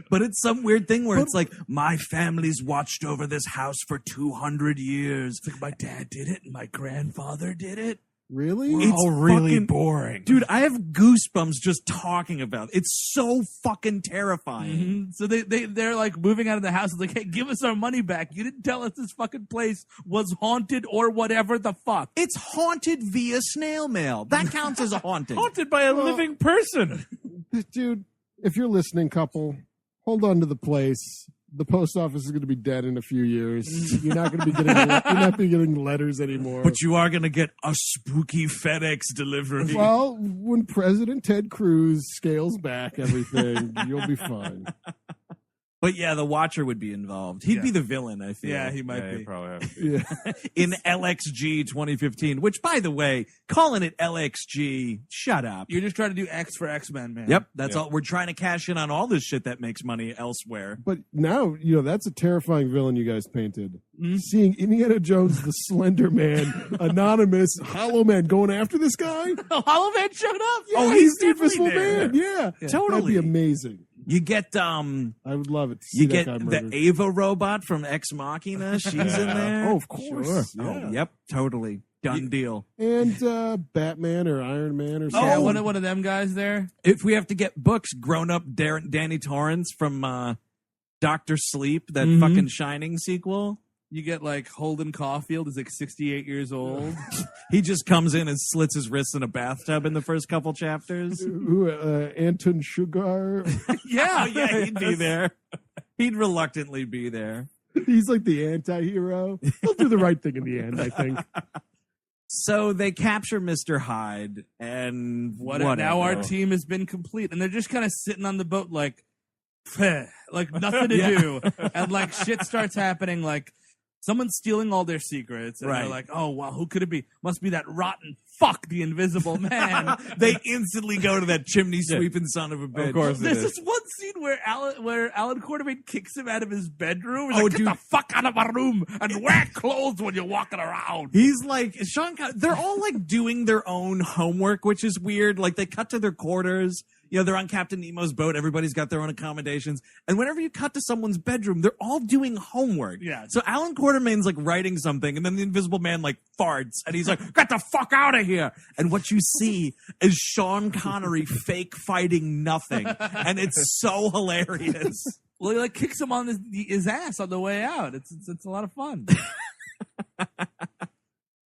But it's some weird thing where it's like, my family's watched over this house for 200 years. It's like my dad did it and my grandfather did it. Really? It's all really fucking boring. Dude, I have goosebumps just talking about it. It's so fucking terrifying. Mhm. So they're like moving out of the house. It's like, hey, give us our money back. You didn't tell us this fucking place was haunted or whatever the fuck. It's haunted via snail mail. That counts as a haunting. Haunted by a living person. Dude, if you're listening, couple, hold on to the place. The post office is going to be dead in a few years. You're not going to be getting you're not going to be getting letters anymore. But you are going to get a spooky FedEx delivery. Well, when President Ted Cruz scales back everything, you'll be fine. But yeah, the Watcher would be involved. He'd Yeah. be the villain, I feel. Yeah, he might Yeah, be. you probably have to. Yeah. In LXG 2015, which, by the way, calling it LXG, shut up. You're just trying to do X for X-Men, man. Yep, that's Yeah. all. We're trying to cash in on all this shit that makes money elsewhere. But now, that's a terrifying villain you guys painted. Seeing Indiana Jones, the Slender Man, Anonymous, Hollow Man going after this guy? Hollow Man showed up. Oh, he's he's the definitely Invisible there. Man. Yeah. That'd Totally. be amazing. You get I would love it to see you that get guy the murdered. Ava robot from Ex Machina. She's in there. Oh, of course. Sure. Yeah. Oh, yep, totally. Done deal. And Batman or Iron Man or something. Yeah, one of them guys there. If we have to get books, grown up Danny Torrance from Dr. Sleep, that fucking Shining sequel. You get like Holden Caulfield is like 68 years old. He just comes in and slits his wrists in a bathtub in the first couple chapters. Who, Anton Sugar. Yeah, Yeah, he'd be there. He'd reluctantly be there. He's like the anti-hero. He'll do the right thing in the end, I think. So they capture Mr. Hyde, and whatever. Now our team has been complete, and they're just kind of sitting on the boat like, "Pfeh," like nothing to do, and like shit starts happening, like someone's stealing all their secrets, and Right. they're like, "Oh wow, who could it be? Must be that rotten fuck the Invisible Man. They instantly go to that chimney sweeping son of a bitch. Of course it There's is. this one scene where Alan Quartermain kicks him out of his bedroom. He's Oh, like, dude. get the fuck out of my room and wear clothes when you're walking around. He's like, they're all like doing their own homework, which is weird. Like they cut to their quarters. You know, they're on Captain Nemo's boat. Everybody's got their own accommodations. And whenever you cut to someone's bedroom, they're all doing homework. Yeah. So Alan Quartermain's like writing something, and then the Invisible Man like farts, and he's like, get the fuck out of here. And what you see is Sean Connery fake fighting nothing. And it's so hilarious. Well, he like kicks him on his ass on the way out. It's a lot of fun.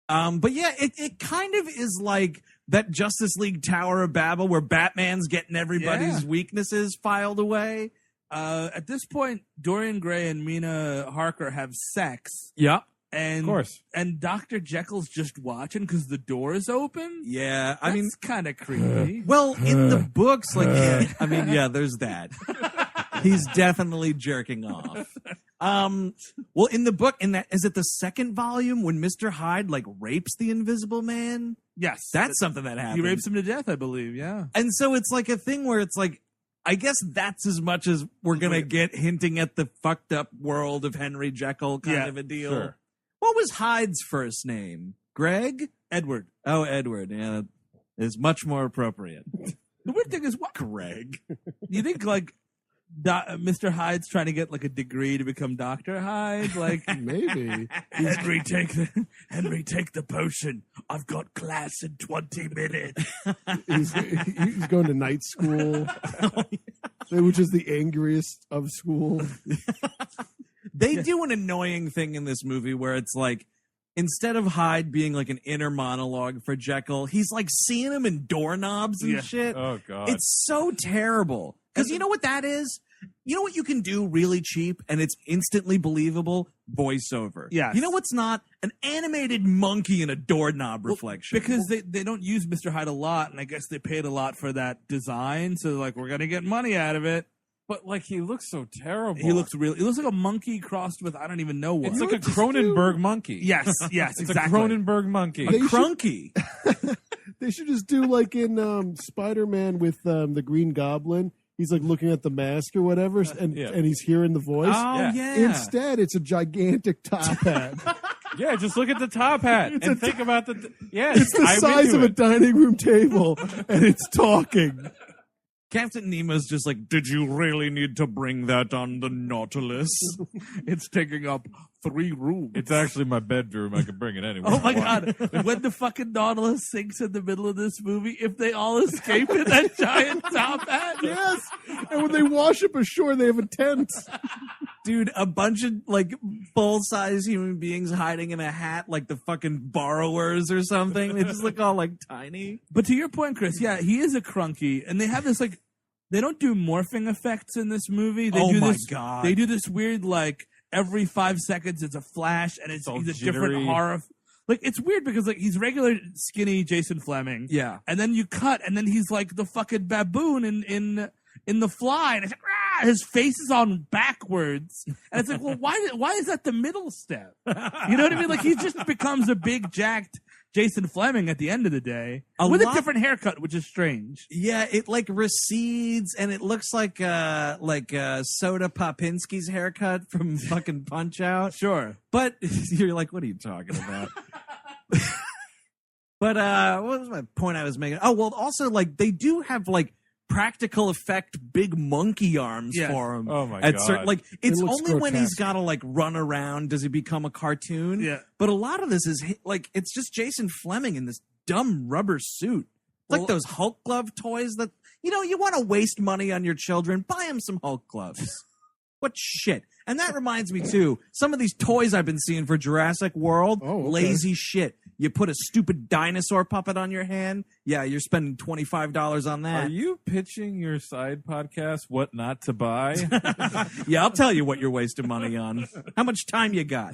But yeah, it kind of is like that Justice League Tower of Babel where Batman's getting everybody's weaknesses filed away. At this point, Dorian Gray and Mina Harker have sex. Yeah. And, Of course. And Dr. Jekyll's just watching because the door is open. Yeah. I mean, it's kind of creepy. Well, in the books, like, yeah, there's that. He's definitely jerking off. Well, in the book, is it the second volume when Mr. Hyde like rapes the Invisible Man? Yes. That's something that happens. He rapes him to death, I believe, yeah. And so it's like a thing where it's like, I guess that's as much as we're going to get hinting at the fucked up world of Henry Jekyll kind of a deal. Sure. What was Hyde's first name? Greg? Edward. Oh, Edward. Yeah, that is much more appropriate. The weird thing is, what? Greg. You think, like, Mr. Hyde's trying to get, like, a degree to become Dr. Hyde? Like, Maybe. Henry, take the potion. I've got class in 20 minutes. He's going to night school, which is the angriest of school. They do an annoying thing in this movie where it's like, instead of Hyde being like an inner monologue for Jekyll, he's like seeing him in doorknobs and shit. Oh, God. It's so terrible. Because you know what that is? You know what you can do really cheap and it's instantly believable? Voiceover. Yes. You know what's not? An animated monkey in a doorknob reflection. Because they don't use Mr. Hyde a lot, and I guess they paid a lot for that design, so like, we're going to get money out of it. But like, he looks so terrible. He looks like a monkey crossed with I don't even know what. It's like a Cronenberg monkey. Yes, It's exactly. a Cronenberg monkey. a crunky. They should just do like in Spider-Man with the Green Goblin. He's like looking at the mask or whatever, and he's hearing the voice. Oh, Yeah. Instead, it's a gigantic top hat. Yeah, just look at the top hat and think about the. Yeah, It's the size of a dining room table, and it's talking. Captain Nemo's just like, did you really need to bring that on the Nautilus? It's taking up 3 rooms. It's actually my bedroom. I can bring it anywhere. Oh my God. When the fucking Nautilus sinks in the middle of this movie, if they all escape in that giant top hat. Yes, and when they wash up ashore, they have a tent. Dude, a bunch of like full-size human beings hiding in a hat like the fucking borrowers or something. They just look all like tiny. But to your point, Chris, yeah, he is a crunky, and they have this like, they don't do morphing effects in this movie. They Oh do my this, God. They do this weird like every 5 seconds it's a flash, and he's a different jittery. horror. Like, it's weird because like he's regular skinny Jason Flemyng. Yeah. And then you cut, and then he's like the fucking baboon in The Fly, and it's like, ah, his face is on backwards, and it's like, well, why is that the middle step? You know what I mean? Like, he just becomes a big jacked Jason Flemyng at the end of the day with a different haircut, which is strange. Yeah, it like recedes and it looks like Soda Popinski's haircut from fucking Punch Out. Sure. But you're like, what are you talking about? But what was my point I was making? Oh, well, also like they do have like practical effect big monkey arms for him. Oh my at God. like it's It looks only when he's grotesque. got to like run around does he become a cartoon. Yeah. But a lot of this is like it's just Jason Flemyng in this dumb rubber suit. It's like those Hulk glove toys that you want to waste money on your children, buy them some Hulk gloves. What shit. And that reminds me too, some of these toys I've been seeing for Jurassic World, Oh, okay. lazy shit. You put a stupid dinosaur puppet on your hand. Yeah, you're spending $25 on that. Are you pitching your side podcast, What Not to Buy? Yeah, I'll tell you what you're wasting money on. How much time you got?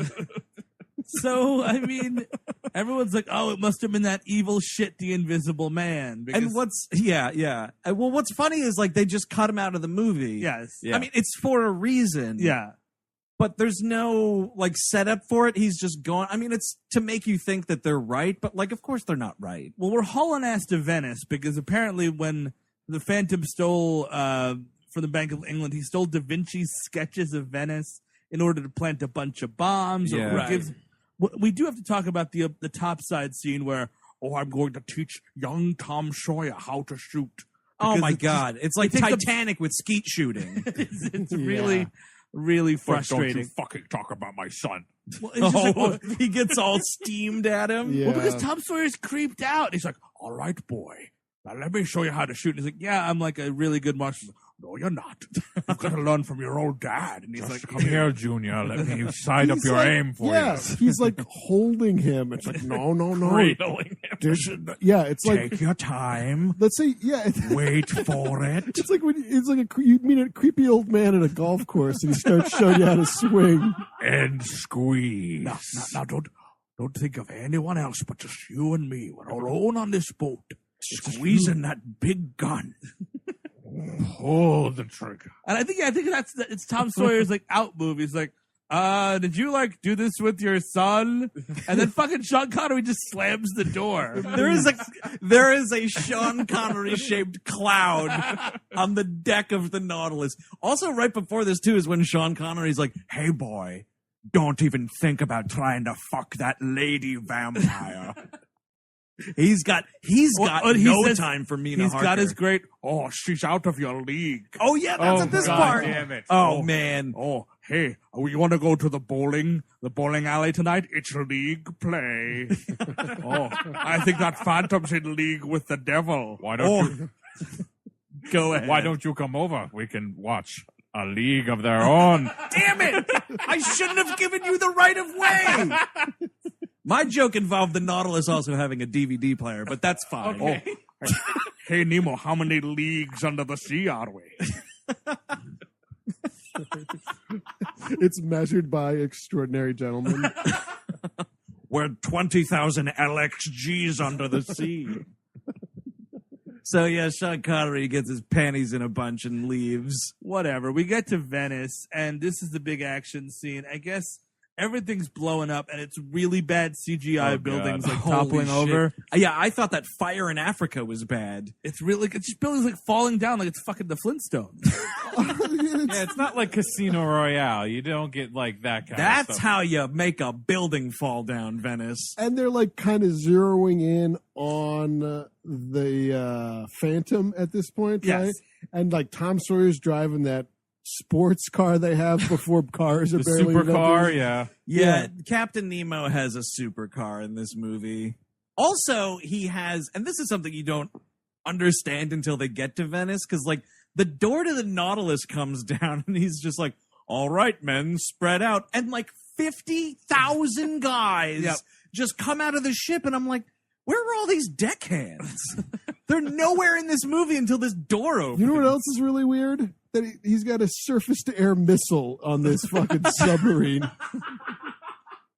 So, I mean, everyone's like, oh, it must have been that evil shit, the Invisible Man. Because, And well, what's funny is like they just cut him out of the movie. yes. Yeah. I mean, it's for a reason. Yeah. but there's no like setup for it. He's just going. I mean, it's to make you think that they're right, but like, of course they're not right. Well, we're hauling ass to Venice because apparently when the Phantom stole from the Bank of England, he stole Da Vinci's sketches of Venice in order to plant a bunch of bombs. Yeah. Right. We do have to talk about the topside scene where, I'm going to teach young Tom Sawyer how to shoot. Oh my God! It's like it takes Titanic with skeet shooting. It's really, really frustrating. Don't you fucking talk about my son. Well, it's just like, He gets all steamed at him. Yeah. well, because Tom Sawyer's creeped out. He's like, all right, boy, now let me show you how to shoot. And he's like, yeah, I'm like a really good marksman. He's like, no, you're not. You've got to learn from your old dad. And he's like, Come here, Junior. Let me sight up He's your like- aim for yes, he's like holding him. It's like, no. Cradling him. It's like, Take your time. let's say, Wait for it. it's like when you meet a creepy old man at a golf course and he starts showing you how to swing. And squeeze. now don't think of anyone else but just you and me. We're alone on this boat. Squeezing that big gun. Pull the trigger. And I think it's Tom Sawyer's like out movie. He's like, did you like do this with your son? And then fucking Sean Connery just slams the door. There is a Sean Connery shaped cloud on the deck of the Nautilus. Also, right before this too is when Sean Connery's like, "Hey boy, don't even think about trying to fuck that lady vampire." He's got no says- time for Mina He's Harker. got his great, she's out of your league. Oh yeah, that's at this God part. damn it. Oh man. Oh, hey, you want to go to the bowling alley tonight? It's league play. I think that Phantom's in league with the devil. Why don't you Go ahead. Why don't you come over? We can watch a league of their own. Damn it! I shouldn't have given you the right of way. My joke involved the Nautilus also having a DVD player, but that's fine. Okay. Hey, Nemo, how many leagues under the sea are we? It's measured by Extraordinary Gentlemen. We're 20,000 LXGs under the sea. So yeah, Sean Connery gets his panties in a bunch and leaves. Whatever. We get to Venice, and this is the big action scene. I guess everything's blowing up, and it's really bad CGI Oh, buildings God. like Holy toppling shit. over. Yeah, I thought that fire in Africa was bad. It's just buildings like falling down like it's fucking the Flintstones. Yeah, it's not like Casino Royale. You don't get like that kind of That's stuff. how you make a building fall down, Venice. And they're like kind of zeroing in on the Phantom at this point, Yes. right? And like Tom Sawyer's driving that sports car they have before cars are The barely supercar, invented. yeah. Yeah, Captain Nemo has a supercar in this movie. Also, he has, and this is something you don't understand until they get to Venice, because like the door to the Nautilus comes down, and he's just like, "All right, men, spread out," and like 50,000 guys Yep. just come out of the ship, and I'm like, where are all these deckhands? They're nowhere in this movie until this door opens. You know what else is really weird? That he's got a surface-to-air missile on this fucking submarine.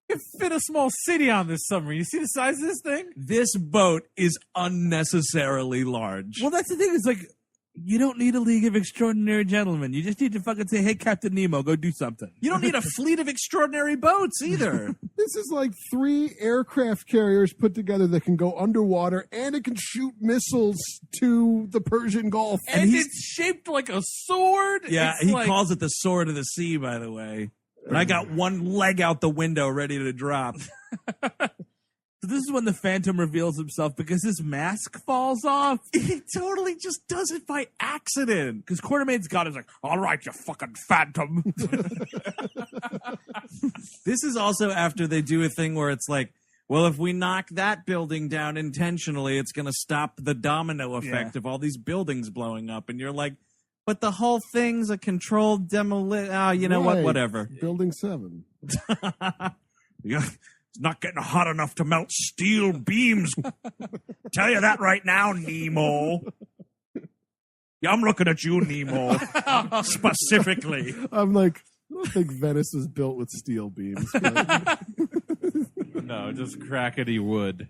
You fit a small city on this submarine. You see the size of this thing? This boat is unnecessarily large. Well, that's the thing. It's like, you don't need a League of Extraordinary Gentlemen. You just need to fucking say, hey, Captain Nemo, go do something. You don't need a fleet of extraordinary boats either. This is like 3 aircraft carriers put together that can go underwater and it can shoot missiles to the Persian Gulf. And it's shaped like a sword. Yeah, It's he like, calls it the sword of the sea, by the way. And I got one leg out the window ready to drop. So this is when the Phantom reveals himself because his mask falls off. He totally just does it by accident. Because Quartermain's got is like, all right, you fucking Phantom. This is also after they do a thing where it's like, well, if we knock that building down intentionally, it's going to stop the domino effect of all these buildings blowing up. And you're like, but the whole thing's a controlled demolition. Oh, you know what? Right. Whatever. Building 7. Yeah, it's not getting hot enough to melt steel beams. Tell you that right now, Nemo. Yeah, I'm looking at you, Nemo, specifically. I'm like, I don't think Venice was built with steel beams. But No, just crackety wood.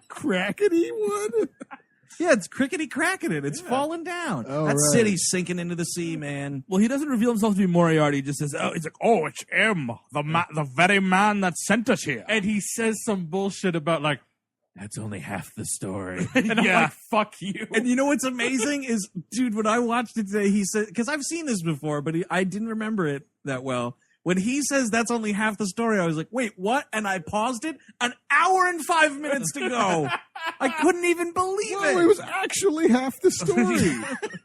crackety wood? Yeah, it's crickety cracking it. It's falling down. Oh, that right. city's sinking into the sea, man. Well, he doesn't reveal himself to be Moriarty. He just says, "Oh, it's like, oh, it's him, the very man that sent us here." And he says some bullshit about like, that's only half the story. And I'm Yeah. like, fuck you. And you know what's amazing is, dude, when I watched it today, he said, because I've seen this before, but I didn't remember it that well. When he says that's only half the story, I was like, wait, what? And I paused it. An hour and 5 minutes to go. I couldn't even believe No, it. it was actually half the story.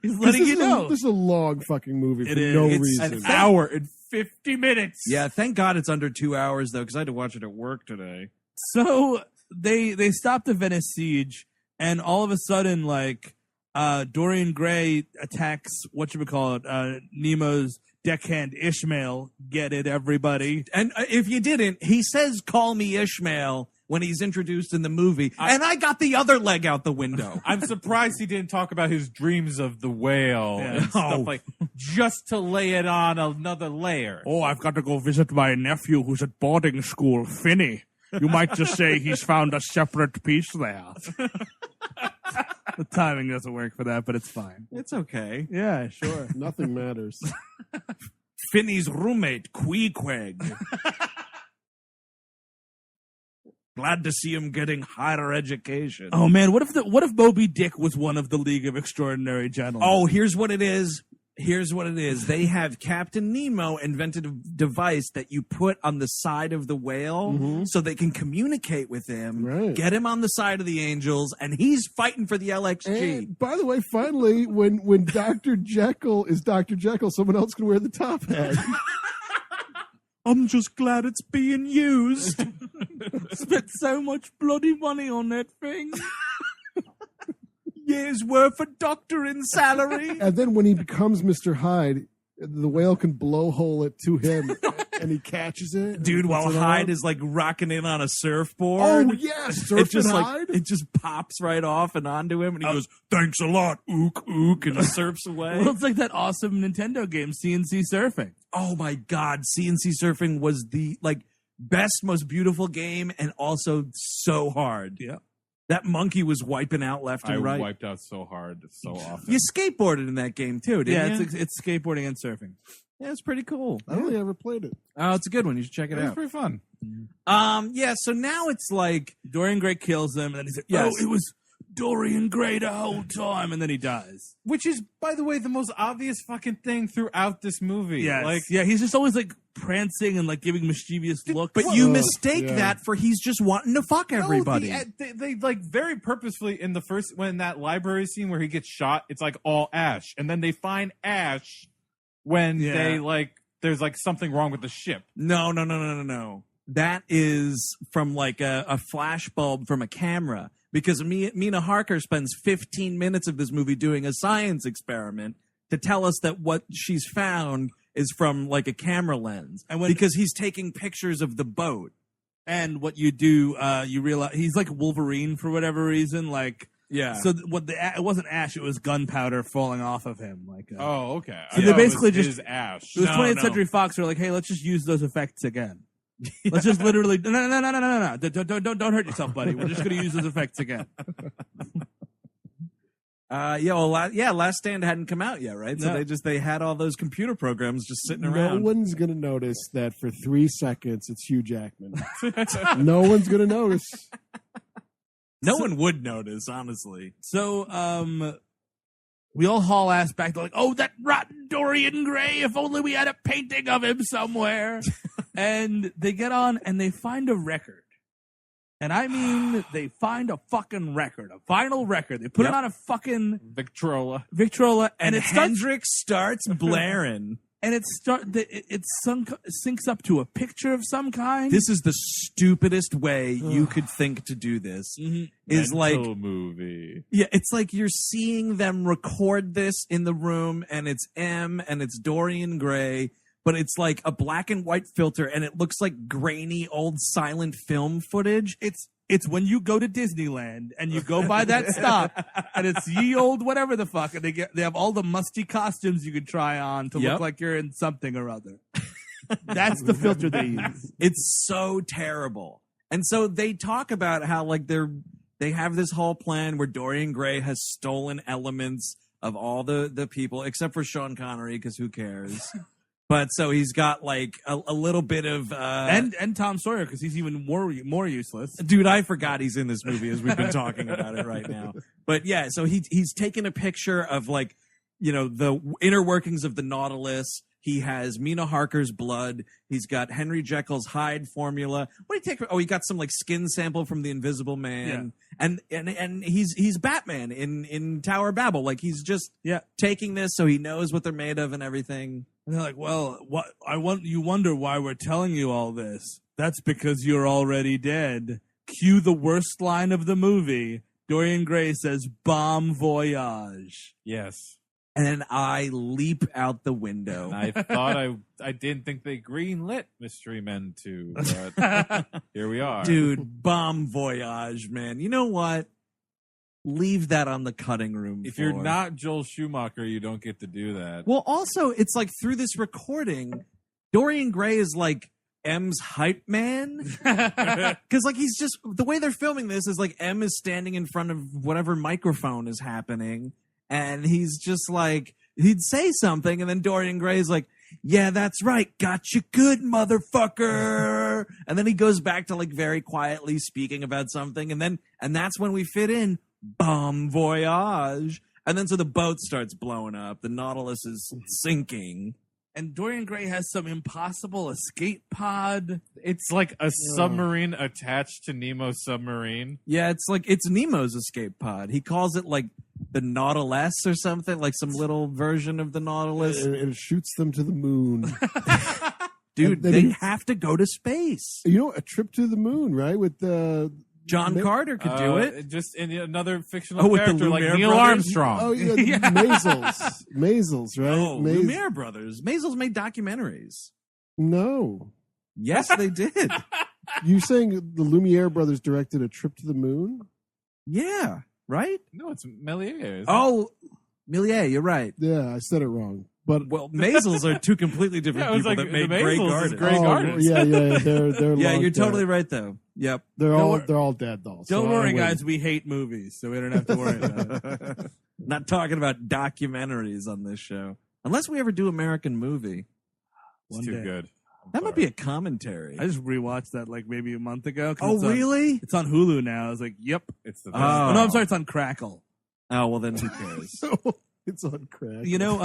He's letting you know. This is a long fucking movie for is. no It's reason. An hour and 50 minutes. Yeah, thank God it's under 2 hours, though, because I had to watch it at work today. So they stopped the Venice siege, and all of a sudden, like, Dorian Gray attacks whatchamacallit, Nemo's deckhand Ishmael. Get it, everybody? And if you didn't, he says, call me Ishmael when he's introduced in the movie. And I got the other leg out the window. I'm surprised he didn't talk about his dreams of the whale Yeah. and stuff like just to lay it on another layer. Oh, I've got to go visit my nephew who's at boarding school, Finney. You might just say he's found a separate piece there. The timing doesn't work for that, but it's fine. It's okay. Yeah, sure. Nothing matters. Finney's roommate, Queequeg. Glad to see him getting higher education. Oh man, what if Moby Dick was one of the League of Extraordinary Gentlemen? Oh, here's what it is. They have Captain Nemo invented a device that you put on the side of the whale so they can communicate with him, Right. get him on the side of the angels, and he's fighting for the LXG. And by the way, finally, when Dr. Jekyll is Dr. Jekyll, someone else can wear the top hat. I'm just glad it's being used. Spent so much bloody money on that thing. Years worth of doctoring salary. And then when he becomes Mr. Hyde, the whale can blowhole it to him, and he catches it. Dude, and while puts it Hyde on. is like rocking in on a surfboard. Oh, yes, It just Hyde. it just pops right off and onto him, and he goes, "Thanks a lot, ook ook," and surfs away. Well, it's like that awesome Nintendo game, CNC Surfing. Oh my God, CNC surfing was the best, most beautiful game, and also so hard. Yeah. That monkey was wiping out left I and right. wiped out so hard, so often. You skateboarded in that game too, didn't you? It's skateboarding and surfing. Yeah, it's pretty cool. I don't think I ever played it. Oh, it's a good one. You should check it It was out. pretty fun. Yeah. So now it's like, Dorian Gray kills him, and then he's like, Yes. "Oh, it was Dorian Gray the whole time," and then he dies. Which is, by the way, the most obvious fucking thing throughout this movie. Yeah, he's just always like prancing and like giving mischievous looks. but you Ugh, mistake yeah. that for he's just wanting to fuck everybody. No, they like very purposefully in the first, when that library scene where he gets shot, it's like all ash. And then they find ash when they there's like something wrong with the ship. No. That is from like a flash bulb from a camera. Because Mina Harker spends 15 minutes of this movie doing a science experiment to tell us that what she's found is from like a camera lens. And because he's taking pictures of the boat. And what you do, you realize he's like Wolverine for whatever reason. Like, Yeah. so it wasn't ash; it was gunpowder falling off of him. Like, Oh, okay. So they basically just- his ash. it was No, 20th no. Century Fox. Were like, "Hey, let's just use those effects again. Let's just literally no. Don't hurt yourself, buddy. We're just gonna use those effects again." Last Stand hadn't come out yet, right? So No. they had all those computer programs just sitting No around. one's going to notice that for 3 seconds it's Hugh Jackman. No one's going to notice. No one would notice, honestly. So, we all haul ass back. They're like, "Oh, that rotten Dorian Gray! If only we had a painting of him somewhere." And they get on and they find a record. And I mean, they find a fucking record, a vinyl record. They put it on a fucking Victrola. and it starts, Hendrix starts blaring. and it syncs up to a picture of some kind. This is the stupidest way you could think to do this. Is like, Mental movie. yeah, it's like you're seeing them record this in the room, and it's M and it's Dorian Gray, but it's like a black and white filter, and it looks like grainy old silent film footage. It's when you go to Disneyland and you go by that stop and it's ye old whatever the fuck, and they have all the musty costumes you can try on to look like you're in something or other. That's the filter they use. It's so terrible. And so they talk about how like they they have this whole plan where Dorian Gray has stolen elements of all the people, except for Sean Connery, because who cares? But so he's got like a little bit of and Tom Sawyer, because he's even more useless. Dude, I forgot he's in this movie as we've been talking about it right now. But yeah, so he's taken a picture of like, you know, the inner workings of the Nautilus. He has Mina Harker's blood. He's got Henry Jekyll's Hyde formula. What did he take? Oh, he got some like skin sample from the Invisible Man. Yeah. And he's Batman in Tower of Babel. Like he's just taking this so he knows what they're made of and everything. And they're like, well, you wonder why we're telling you all this. That's because you're already dead. Cue the worst line of the movie. Dorian Gray says, "Bon voyage." Yes. And I leap out the window. I thought I didn't think they greenlit Mystery Men 2, but here we are. Dude, Bon voyage, man. You know what? Leave that on the cutting room If floor. you're not Joel Schumacher, you don't get to do that. Well, also, it's like through this recording, Dorian Gray is like M's hype man. Because like he's just, the way they're filming this is like M is standing in front of whatever microphone is happening. And he's just like, he'd say something, and then Dorian Gray's like, yeah, that's right, got you good, motherfucker. And then he goes back to like very quietly speaking about something, and that's when we fit in Bon voyage. And then so the boat starts blowing up, the Nautilus is sinking. And Dorian Gray has some impossible escape pod. It's like a submarine attached to Nemo's submarine. Yeah, it's Nemo's escape pod. He calls it like the Nautilus or something, like some little version of the Nautilus. And it shoots them to the moon. Dude, they have to go to space. You know, a trip to the moon, right? With the John Carter could do it. Just in another fictional with the character like Lumiere Neil brothers? Armstrong. Oh, yeah, Maisels, right? Oh, Lumiere brothers. Maisels made documentaries. No. Yes, they did. You saying the Lumiere brothers directed a trip to the moon? Yeah, right? No, it's Méliès. Oh, Méliès, you're right. Yeah, I said it wrong. But Well, Maisels are two completely different Yeah, it was people like that made the Grey Maisels is Gardens. Grey Gardens. Yeah, they're Yeah, long you're dead. totally right, though. Yep. They're all dead, though. Don't so worry, I win. guys. We hate movies, so we don't have to worry about it. Not talking about documentaries on this show. Unless we ever do American Movie. It's One too day. good. That might be a commentary. I just rewatched that like maybe a month ago. 'cause Oh, it's on- really? It's on Hulu now. I was like, yep. It's the Oh. best. No, I'm sorry. It's on Crackle. Oh, well, then who cares? It's on crack. You know,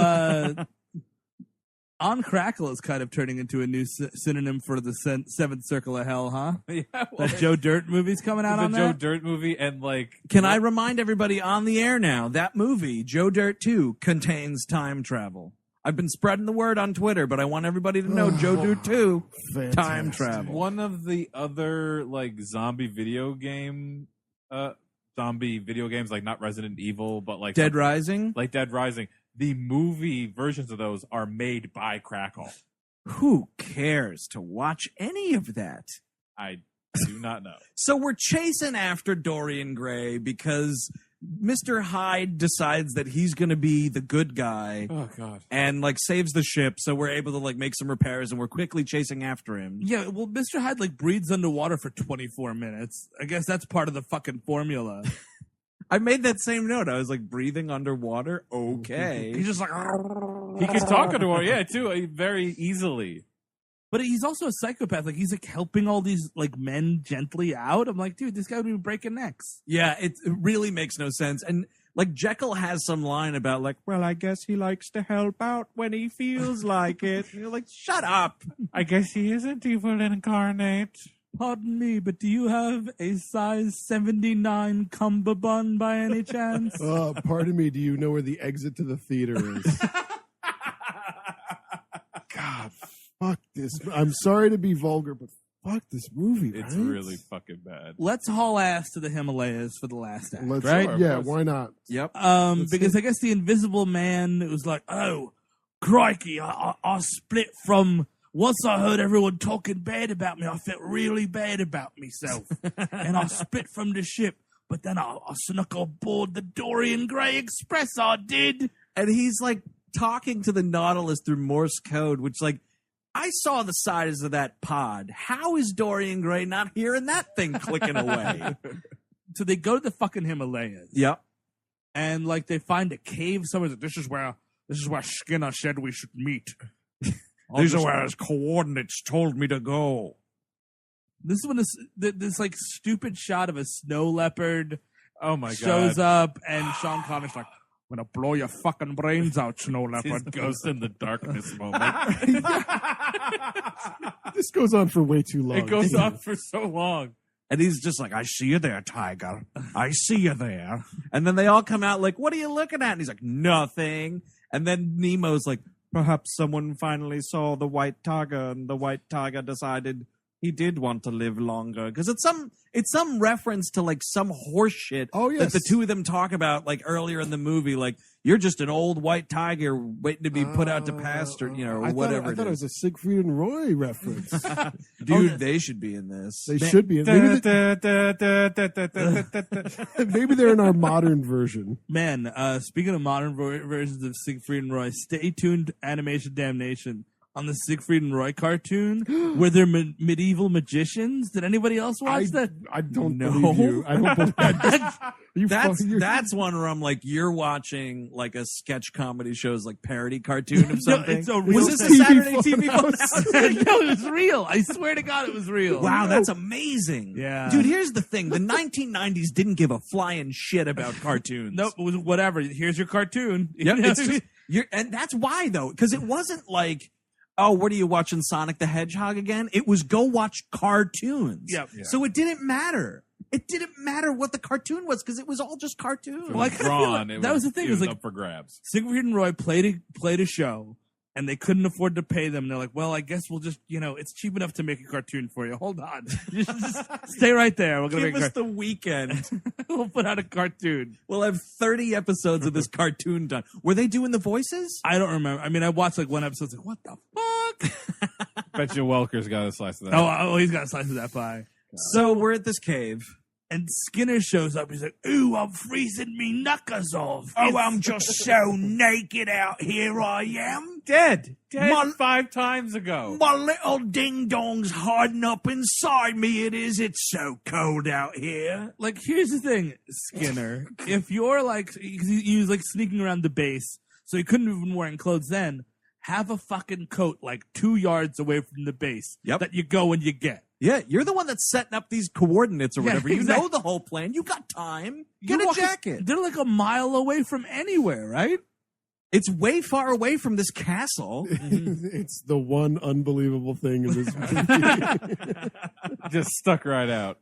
On Crackle is kind of turning into a new synonym for the Seventh Circle of Hell, huh? Yeah, well, That Joe Dirt movie's coming out the on Joe that? Dirt movie and like Can I remind everybody on the air now, that movie, Joe Dirt 2, contains time travel. I've been spreading the word on Twitter, but I want everybody to know Joe Dirt 2, time Fantastic. travel. one of the other like zombie video games, like not Resident Evil, but like Dead Rising? like Dead Rising. The movie versions of those are made by Crackle. Who cares to watch any of that? I do not know. So we're chasing after Dorian Gray because Mr. Hyde decides that he's going to be the good guy Oh God. and like saves the ship. So we're able to like make some repairs and we're quickly chasing after him. Yeah, well, Mr. Hyde like breathes underwater for 24 minutes. I guess that's part of the fucking formula. I made that same note. I was like, breathing underwater? He's Okay. just like, He can talk underwater, yeah, too, very easily. but he's also a psychopath. Like he's like helping all these like men gently out. I'm like, dude, this guy would be breaking necks. Yeah, it really makes no sense. And like Jekyll has some line about like, well, I guess he likes to help out when he feels like it. And you're like, shut up. I guess he isn't evil incarnate. Pardon me, but do you have a size 79 cummerbund by any chance? Pardon me, do you know where the exit to the theater is? God, fuck this. I'm sorry to be vulgar, but fuck this movie, It's right? really fucking bad. Let's haul ass to the Himalayas for the last act, Let's, right? Sure, of yeah, course. why not? Yep. Because I guess the Invisible Man was like, oh, crikey, I split from... Once I heard everyone talking bad about me, I felt really bad about myself. And I split from the ship. But then I snuck on board the Dorian Gray Express, I did. And he's like talking to the Nautilus through Morse code, which like, I saw the size of that pod. How is Dorian Gray not hearing that thing clicking away? so they go to the fucking Himalayas. Yep. And like they find a cave somewhere. This is where Skinner said we should meet. These are where his coordinates told me to go. This is when this like stupid shot of a snow leopard Oh my shows god. up, and Sean Connery's like, "I'm gonna blow your fucking brains out, snow His leopard." ghost in the darkness moment. This goes on for way too long. It goes on for so long. And he's just like, I see you there, Tiger. I see you there. And then they all come out like, what are you looking at? And he's like, nothing. And then Nemo's like, perhaps someone finally saw the white tiger, and the white tiger decided he did want to live longer. Because it's some reference to like some horse shit Oh, yes. that the two of them talk about like earlier in the movie. Like, you're just an old white tiger waiting to be put out to pasture, or whatever I thought it was a Siegfried and Roy reference. Dude, they should be in this. They should be. Maybe they're in our modern version. Man, speaking of modern versions of Siegfried and Roy, stay tuned, Animation Damnation, on the Siegfried and Roy cartoon, where they're medieval magicians. Did anybody else watch that? I don't No. believe you. I don't believe That's one where I'm like, you're watching like a sketch comedy show's like parody cartoon of something. it's a real Was this a thing. Saturday TV Funhouse? No, it was real. I swear to God, it was real. Wow, that's amazing. Yeah. Dude, here's the thing. The 1990s didn't give a flying shit about cartoons. Nope, it was whatever. Here's your cartoon. Yep, it's just, and that's why, though, because it wasn't like, oh, what are you watching, Sonic the Hedgehog again? It was go watch cartoons. Yep. Yeah. So it didn't matter. It didn't matter what the cartoon was because it was all just cartoons. It Well, I was kinda feel drawn. like It that was the thing, It it was was like- up for grabs. Siegfried and Roy played a show, and they couldn't afford to pay them. They're like, well, I guess we'll just, it's cheap enough to make a cartoon for you. Hold on. just stay right there. We're going to Give make us the weekend. we'll put out a cartoon. We'll have 30 episodes of this cartoon done. Were they doing the voices? I don't remember. I mean, I watched like one episode. It's like, what the fuck? Bet you Welker's got a slice of that. Oh, he's got a slice of that pie. So we're at this cave. And Skinner shows up. He's like, ooh, I'm freezing me knuckers off. Oh, I'm just so naked out here, I am. Dead My- 5 times ago. My little ding-dong's hiding up inside me, it is. It's so cold out here. Like, here's the thing, Skinner. If you're like, he was like sneaking around the base, so he couldn't have been wearing clothes then. Have a fucking coat like 2 yards away from the base that you go and you get. Yeah, you're the one that's setting up these coordinates or Yeah, whatever. You exactly. know the whole plan. You got time. Get You're a walking- jacket. They're like a mile away from anywhere, right? It's way far away from this castle. It's the one unbelievable thing in this movie. Just stuck right out.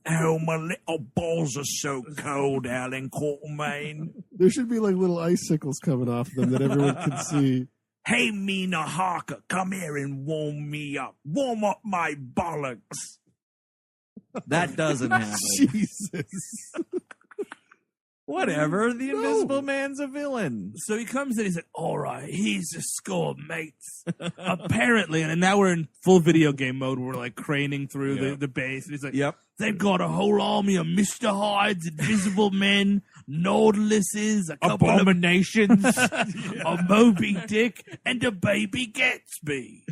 Oh, my little balls are so cold out in Quartermain. There should be like little icicles coming off them that everyone can see. Hey, Mina Harker, come here and warm me up. Warm up my bollocks. That doesn't happen. Jesus. Whatever. The Invisible Man's a villain. So he comes in, he's like, all right, he's a score, mates. Apparently, and now we're in full video game mode. We're like craning through the base. And he's like, Yep. they've got a whole army of Mr. Hydes, Invisible Men, Nautiluses, a couple Abominations. a Moby Dick, and a baby Gatsby.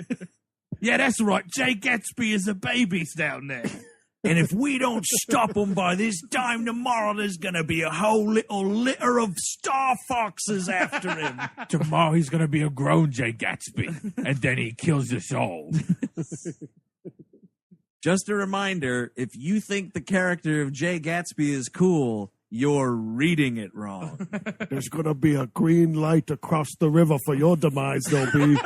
Yeah, that's right. Jay Gatsby is a baby's down there. And if we don't stop them by this time tomorrow, there's going to be a whole little litter of star foxes after him. Tomorrow he's going to be a grown Jay Gatsby. And then he kills us all. Just a reminder, if you think the character of Jay Gatsby is cool, you're reading it wrong. There's going to be a green light across the river for your demise, there'll be.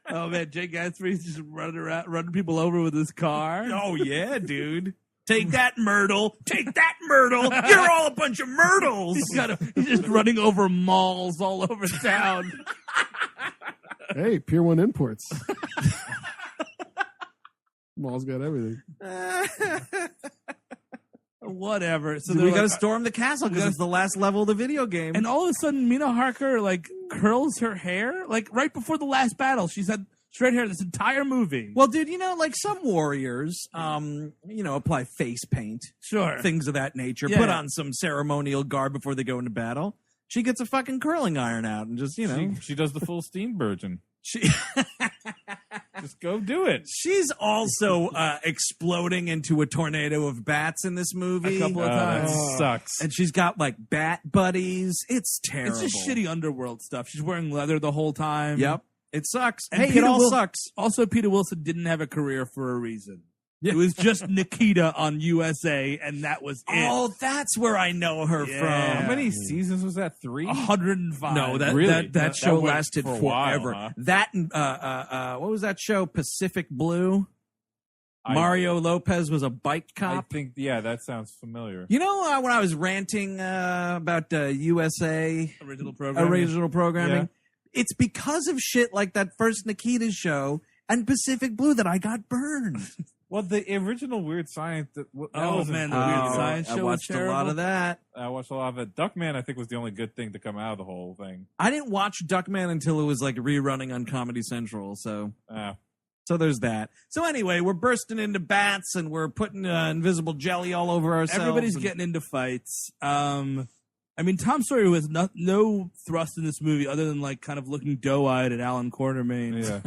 Oh man, Jay Gatsby's just running people over with his car. Oh, yeah, dude. Take that, Myrtle. Take that, Myrtle. You're all a bunch of Myrtles. He's just running over malls all over town. Hey, Pier 1 Imports. Mall's got everything. Whatever. So So we they're got to like, storm the castle because it's the last level of the video game. and all of a sudden, Mina Harker like curls her hair like right before the last battle. She's had straight hair this entire movie. well, dude, like some warriors, apply face paint, Sure. things of that nature, Yeah. put on some ceremonial garb before they go into battle. She gets a fucking curling iron out and just, She does the full steam virgin. she Just go do it. She's also exploding into a tornado of bats in this movie. A couple of times. That sucks. And she's got like bat buddies. It's terrible. It's just shitty underworld stuff. She's wearing leather the whole time. Yep. It sucks. And Hey, it Peter all sucks. Also, Peter Wilson didn't have a career for a reason. Yeah. It was just Nikita on USA, and that was it. Oh, that's where I know her Yeah. from. How many seasons was that? 3? 105. No, that Really? that show went lasted for a forever. while, huh? That and what was that show? Pacific Blue. Mario Lopez was a bike I cop. think, yeah, that sounds familiar. You know when I was ranting about USA original program. original programming, Yeah. it's because of shit like that first Nikita show and Pacific Blue that I got burned. Well, the original Weird Science. That Oh, wasn't- man, the Weird Science I show was watched a lot terrible. of that. I watched a lot of it. Duckman, I think, was the only good thing to come out of the whole thing. I didn't watch Duckman until it was like rerunning on Comedy Central, so there's that. So anyway, we're bursting into bats and we're putting invisible jelly all over ourselves. Everybody's and- getting into fights. I mean, Tom Sawyer was no thrust in this movie other than like kind of looking doe-eyed at Alan Quartermain. Yeah,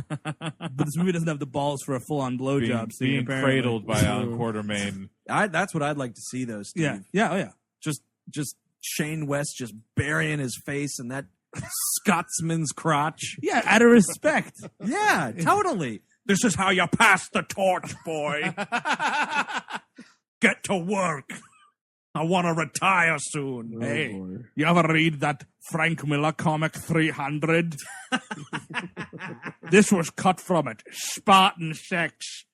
But this movie doesn't have the balls for a full-on blowjob scene. being apparently. cradled by Alan Quartermain. That's what I'd like to see, though, Steve. Yeah, oh yeah. Just Shane West just burying his face in that Scotsman's crotch. Yeah, out of respect. Yeah, totally. This is how you pass the torch, boy. Get to work. I want to retire soon. Oh, Hey, boy. you ever read that Frank Miller comic 300? This was cut from it. Spartan sex.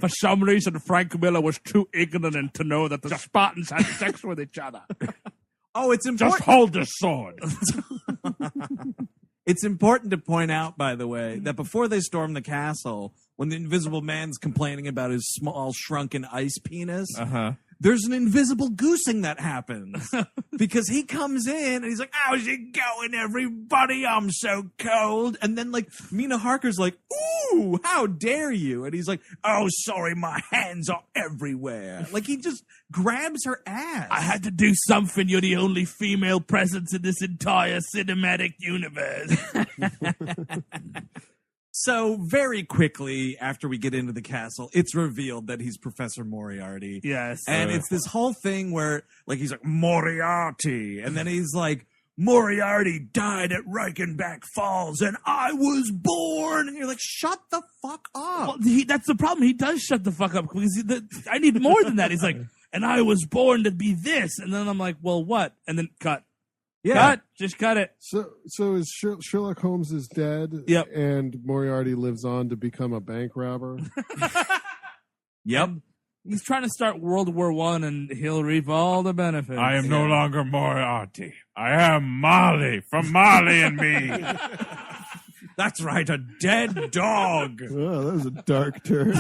For some reason, Frank Miller was too ignorant to know that the Spartans had sex with each other. Oh, it's Just important. hold the sword. It's important to point out, by the way, that before they storm the castle, when the Invisible Man's complaining about his small, shrunken ice penis, there's an invisible goosing that happens. Because he comes in and he's like, how's it going, everybody? I'm so cold. And then, like, Mina Harker's like, ooh, how dare you? And he's like, oh, sorry, my hands are everywhere. Like, he just grabs her ass. I had to do something. You're the only female presence in this entire cinematic universe. So very quickly after we get into the castle, it's revealed that he's Professor Moriarty. Yes. And it's this whole thing where, like, he's like, Moriarty. And then he's like, Moriarty died at Reichenbach Falls and I was born. And you're like, shut the fuck up. Well, that's the problem. He does shut the fuck up because I need more than that. He's like, and I was born to be this. And then I'm like, well, what? And then cut. Yeah. Cut. Just cut it. So is Sherlock Holmes is dead? Yep. And Moriarty lives on to become a bank robber. Yep. He's trying to start World War I, and he'll reap all the benefits. I am no longer Moriarty. I am Marley from Marley and Me. That's right, a dead dog. Oh, that was a dark turn.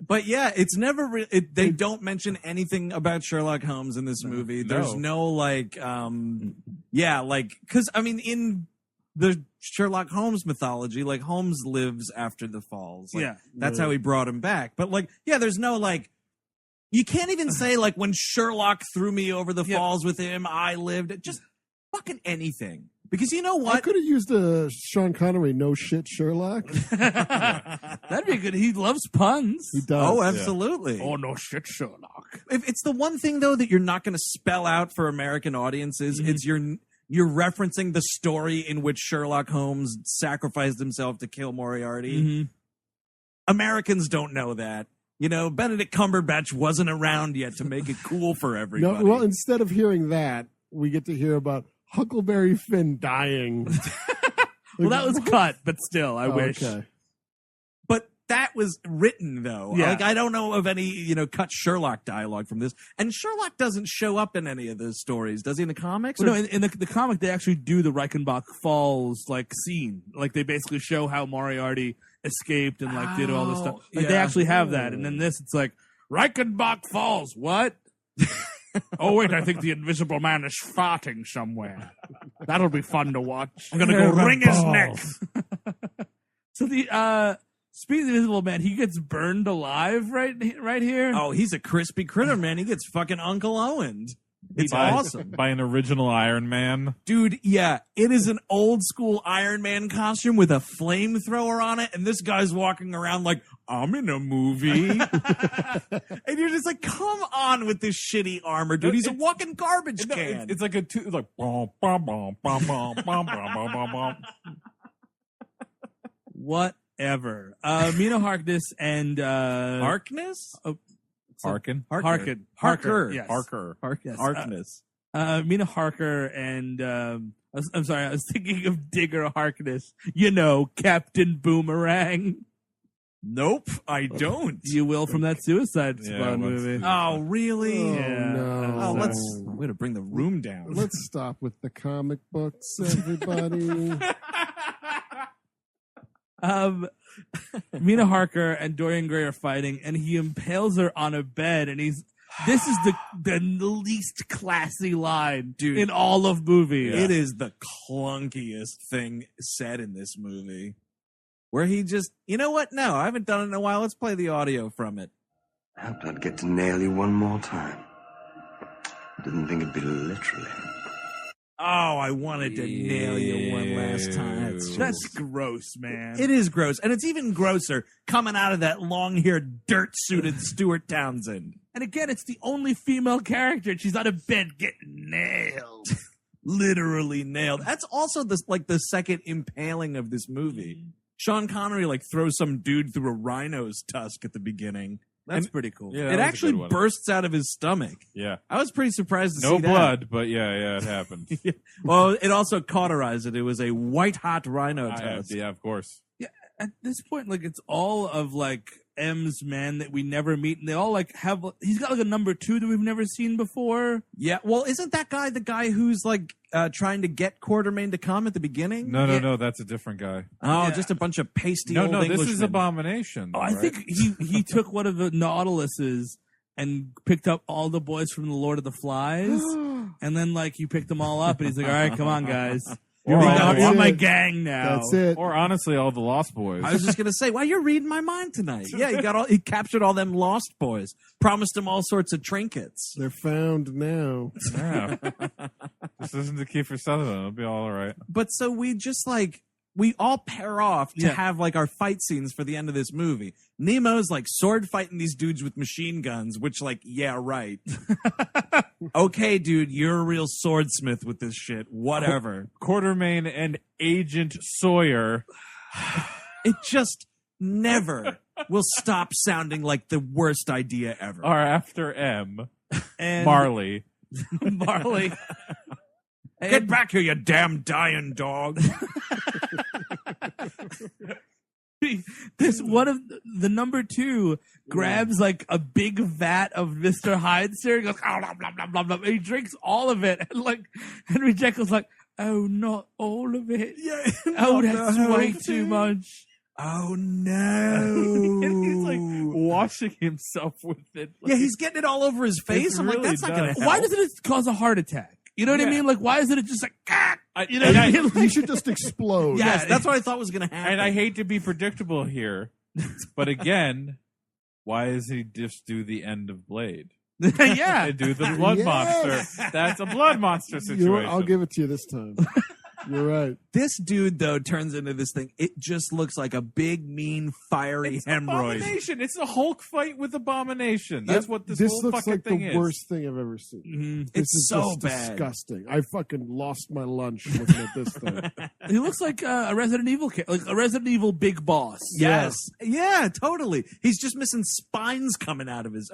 But yeah, it's never they don't mention anything about Sherlock Holmes in this movie. There's no like cuz I mean in the Sherlock Holmes mythology, like Holmes lives after the falls. Like, that's how he brought him back. But like there's no like you can't even say like when Sherlock threw me over the falls with him, I lived. Just fucking anything. Because you know what? I could have used a Sean Connery no shit Sherlock. That'd be good. He loves puns. He does. Oh, absolutely. Oh, no shit, Sherlock. If it's the one thing though that you're not going to spell out for American audiences, it's you're referencing the story in which Sherlock Holmes sacrificed himself to kill Moriarty. Americans don't know that. You know, Benedict Cumberbatch wasn't around yet to make it cool for everybody. No, well, instead of hearing that, we get to hear about Huckleberry Finn dying. Well, that was cut, but still, I wish. Okay. But that was written, though. Yeah. Like, I don't know of any, cut Sherlock dialogue from this. And Sherlock doesn't show up in any of those stories, does he, in the comics? Well, no, in the comic, they actually do the Reichenbach Falls, like, scene. Like, they basically show how Moriarty escaped and, like, did all this stuff. Like, they actually have that. And then this, it's like, Reichenbach Falls, what? Oh, wait, I think the Invisible Man is farting somewhere. That'll be fun to watch. I'm going to go wring his neck. So speaking of the Invisible Man, he gets burned alive right here. Oh, he's a crispy critter, man. He gets fucking Uncle Owened. It's awesome. By an original Iron Man. Dude, yeah, it is an old school Iron Man costume with a flamethrower on it, and this guy's walking around like, I'm in a movie. And you're just like, come on with this shitty armor, dude. He's a walking garbage can. It's like a like bom, bom, bom, bom, bom, bom, bom, bom, bom. Whatever. Mina Harkness and Harkness? Harkin. Harker. Yes. Harker. Yes. Harkness. Mina Harker and I'm sorry, I was thinking of Digger Harkness. You know, Captain Boomerang. Nope, I don't. You will from that Suicide Squad movie. Oh, really? Oh, Yeah. no. Oh, we're going to bring the room down. Let's stop with the comic books, everybody. Mina Harker and Dorian Gray are fighting, and he impales her on a bed, and this is the least classy line, dude, in all of movies. It is the clunkiest thing said in this movie. Where he just, you know what? No, I haven't done it in a while. Let's play the audio from it. I hoped I'd get to nail you one more time. Didn't think it'd be literally. Oh, I wanted to nail you one last time. That's gross, man. It is gross. And it's even grosser coming out of that long-haired, dirt-suited Stuart Townsend. And again, it's the only female character. She's on a bed getting nailed. Literally nailed. That's also the second impaling of this movie. Sean Connery throws some dude through a rhino's tusk at the beginning. That's pretty cool. Yeah, it actually bursts out of his stomach. Yeah. I was pretty surprised to see No that. blood, but yeah, it happened. Yeah. Well, it also cauterized it. It was a white-hot rhino tusk. Yeah, of course. Yeah, at this point, it's all of M's men that we never meet, and they all have. He's got a number 2 that we've never seen before. Yeah, well, isn't that guy the guy who's trying to get Quartermain to come at the beginning? No, that's a different guy. Oh, Yeah. just a bunch of pasty No, old this is Englishmen. Abomination. Oh, I right? think he took one of the Nautiluses and picked up all the boys from the Lord of the Flies, and then he picked them all up, and he's like, "All right, come on, guys." You're my gang now. That's it. Or honestly, all the Lost Boys. I was just gonna say, you're reading my mind tonight. Yeah, he captured all them lost boys, promised them all sorts of trinkets. They're found now. Yeah. Just listen to Kiefer Sutherland. It'll be all right. But so we just we all pair off to have our fight scenes for the end of this movie. Nemo's sword fighting these dudes with machine guns, which yeah, right. Okay, dude, you're a real swordsmith with this shit. Whatever. Quartermain and Agent Sawyer. It just never will stop sounding like the worst idea ever. Are after M. And Marley. Marley. Get back here, you damn dying dog. This one of the number 2 grabs a big vat of Mr. Hyde syrup, goes blah, blah, blah, blah, blah, and he drinks all of it, and Henry Jekyll's oh, not all of it. Yeah. Oh, that's way too much. Oh no. And he's washing himself with it. Yeah, he's getting it all over his face. I'm really that's not gonna help. Why doesn't it cause a heart attack? You know what I mean? Why isn't it just you know and what I mean? You should just explode. Yes, that's what I thought was gonna happen. And I hate to be predictable here, but again, why does he just do the end of Blade? Yeah. And do the blood monster. That's a blood monster situation. I'll give it to you this time. You're right. This dude, though, turns into this thing. It just looks like a big, mean, fiery It's hemorrhoid. Abomination. It's a Hulk fight with Abomination. That's what this whole looks fucking like thing the is. worst thing I've ever seen. Mm-hmm. This It's is so just bad. disgusting. I fucking lost my lunch looking at this thing. He looks like a Resident Evil a Resident Evil big boss. Yes. Yeah, totally. He's just missing spines coming out of his,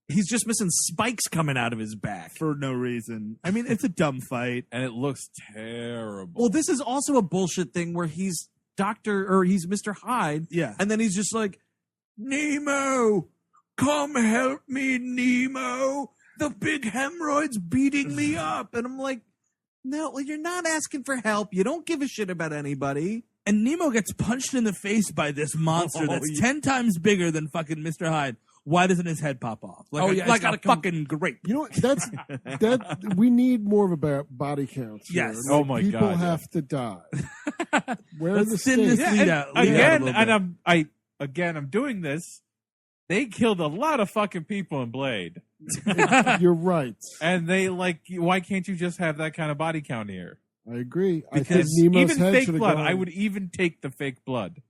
he's just missing spikes coming out of his back. For no reason. I mean, it's a dumb fight. And it looks terrible. Well, this is also a bullshit thing where he's he's Mr. Hyde. Yeah. And then he's just Nemo, come help me, Nemo. The big hemorrhoid's beating me up. And I'm no, you're not asking for help. You don't give a shit about anybody. And Nemo gets punched in the face by this monster that's 10 times bigger than fucking Mr. Hyde. Why doesn't his head pop off? Like a fucking grape. You know what? We need more of a body count. Here. Yes. Oh my People God, have to die. Where are the Let's thin this stakes? lead out. lead out a little bit. I'm doing this. They killed a lot of fucking people in Blade. You're right. And they why can't you just have that kind of body count here? I agree. I think Because Nemo's even head fake should have blood, gone. I would even take the fake blood.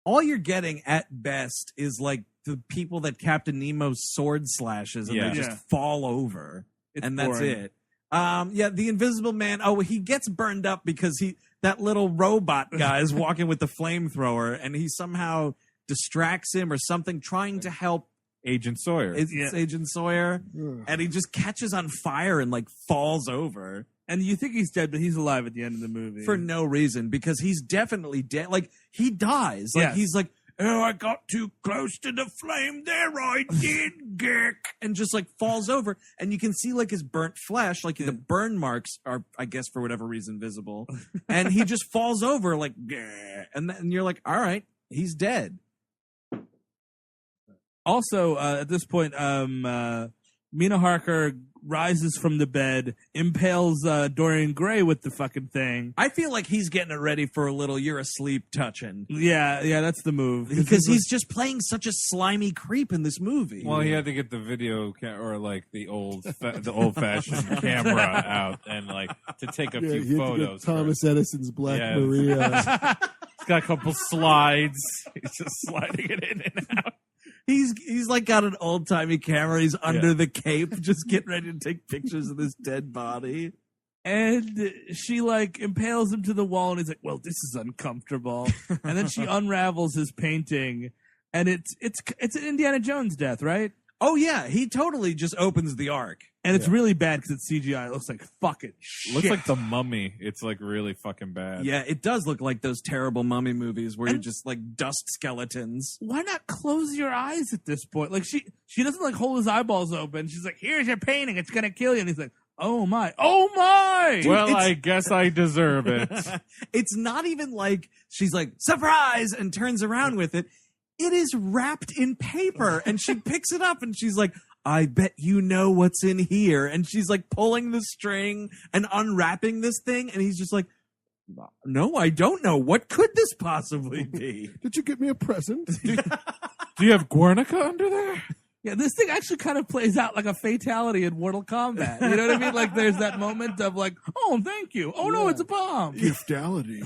All you're getting at best is like the people that Captain Nemo's sword slashes and Yeah. they just Yeah. fall over. And that's boring. it. The Invisible Man. Oh, he gets burned up because that little robot guy is walking with the flamethrower and he somehow distracts him or something trying to help Agent Sawyer. it's Agent Sawyer. Ugh. And he just catches on fire and like falls over. And you think he's dead, but he's alive at the end of the movie. For no reason, because he's definitely dead. Like, he dies. Like, Yes. he's like, oh, I got too close to the flame there, I did, Gick. And just, like, falls over. And you can see, like, his burnt flesh, like, the burn marks are, I guess, for whatever reason, visible. And he just falls over, like, Gah. And you're like, all right, he's dead. Also, at this point, Mina Harker rises from the bed, impales Dorian Gray with the fucking thing. I feel like he's getting it ready for a little you're asleep touching. Yeah, that's the move. Because he's just playing such a slimy creep in this movie. Well, he had to get the video or like the old fashioned camera out and like to take a Yeah, few he had to get photos. Thomas Edison's Black Yeah. Maria. He's got a couple slides. He's just sliding it in and out. He's like got an old timey camera. He's under the cape, just getting ready to take pictures of this dead body. And she like impales him to the wall, and he's like, "Well, this is uncomfortable." And then she unravels his painting, and it's an Indiana Jones death, right? Oh yeah, he totally just opens the ark. And it's really bad because it's CGI. It looks like fucking shit. Looks like the Mummy. It's like really fucking bad. Yeah, it does look like those terrible mummy movies where you're just like dust skeletons. Why not close your eyes at this point? Like she doesn't like hold his eyeballs open. She's like, "Here's your painting. It's gonna kill you." And he's like, "Oh my, oh my!" Well, I guess I deserve it. It's not even like she's like, surprise, and turns around with it. It is wrapped in paper, and she picks it up, and she's like, I bet you know what's in here. And she's like pulling the string and unwrapping this thing, and he's just like, no, I don't know. What could this possibly be? Did you get me a present? Do you have Guernica under there? Yeah, this thing actually kind of plays out like a fatality in Mortal Kombat. You know what I mean? Like there's that moment of like, oh, thank you. Oh no, it's a bomb. Giftality.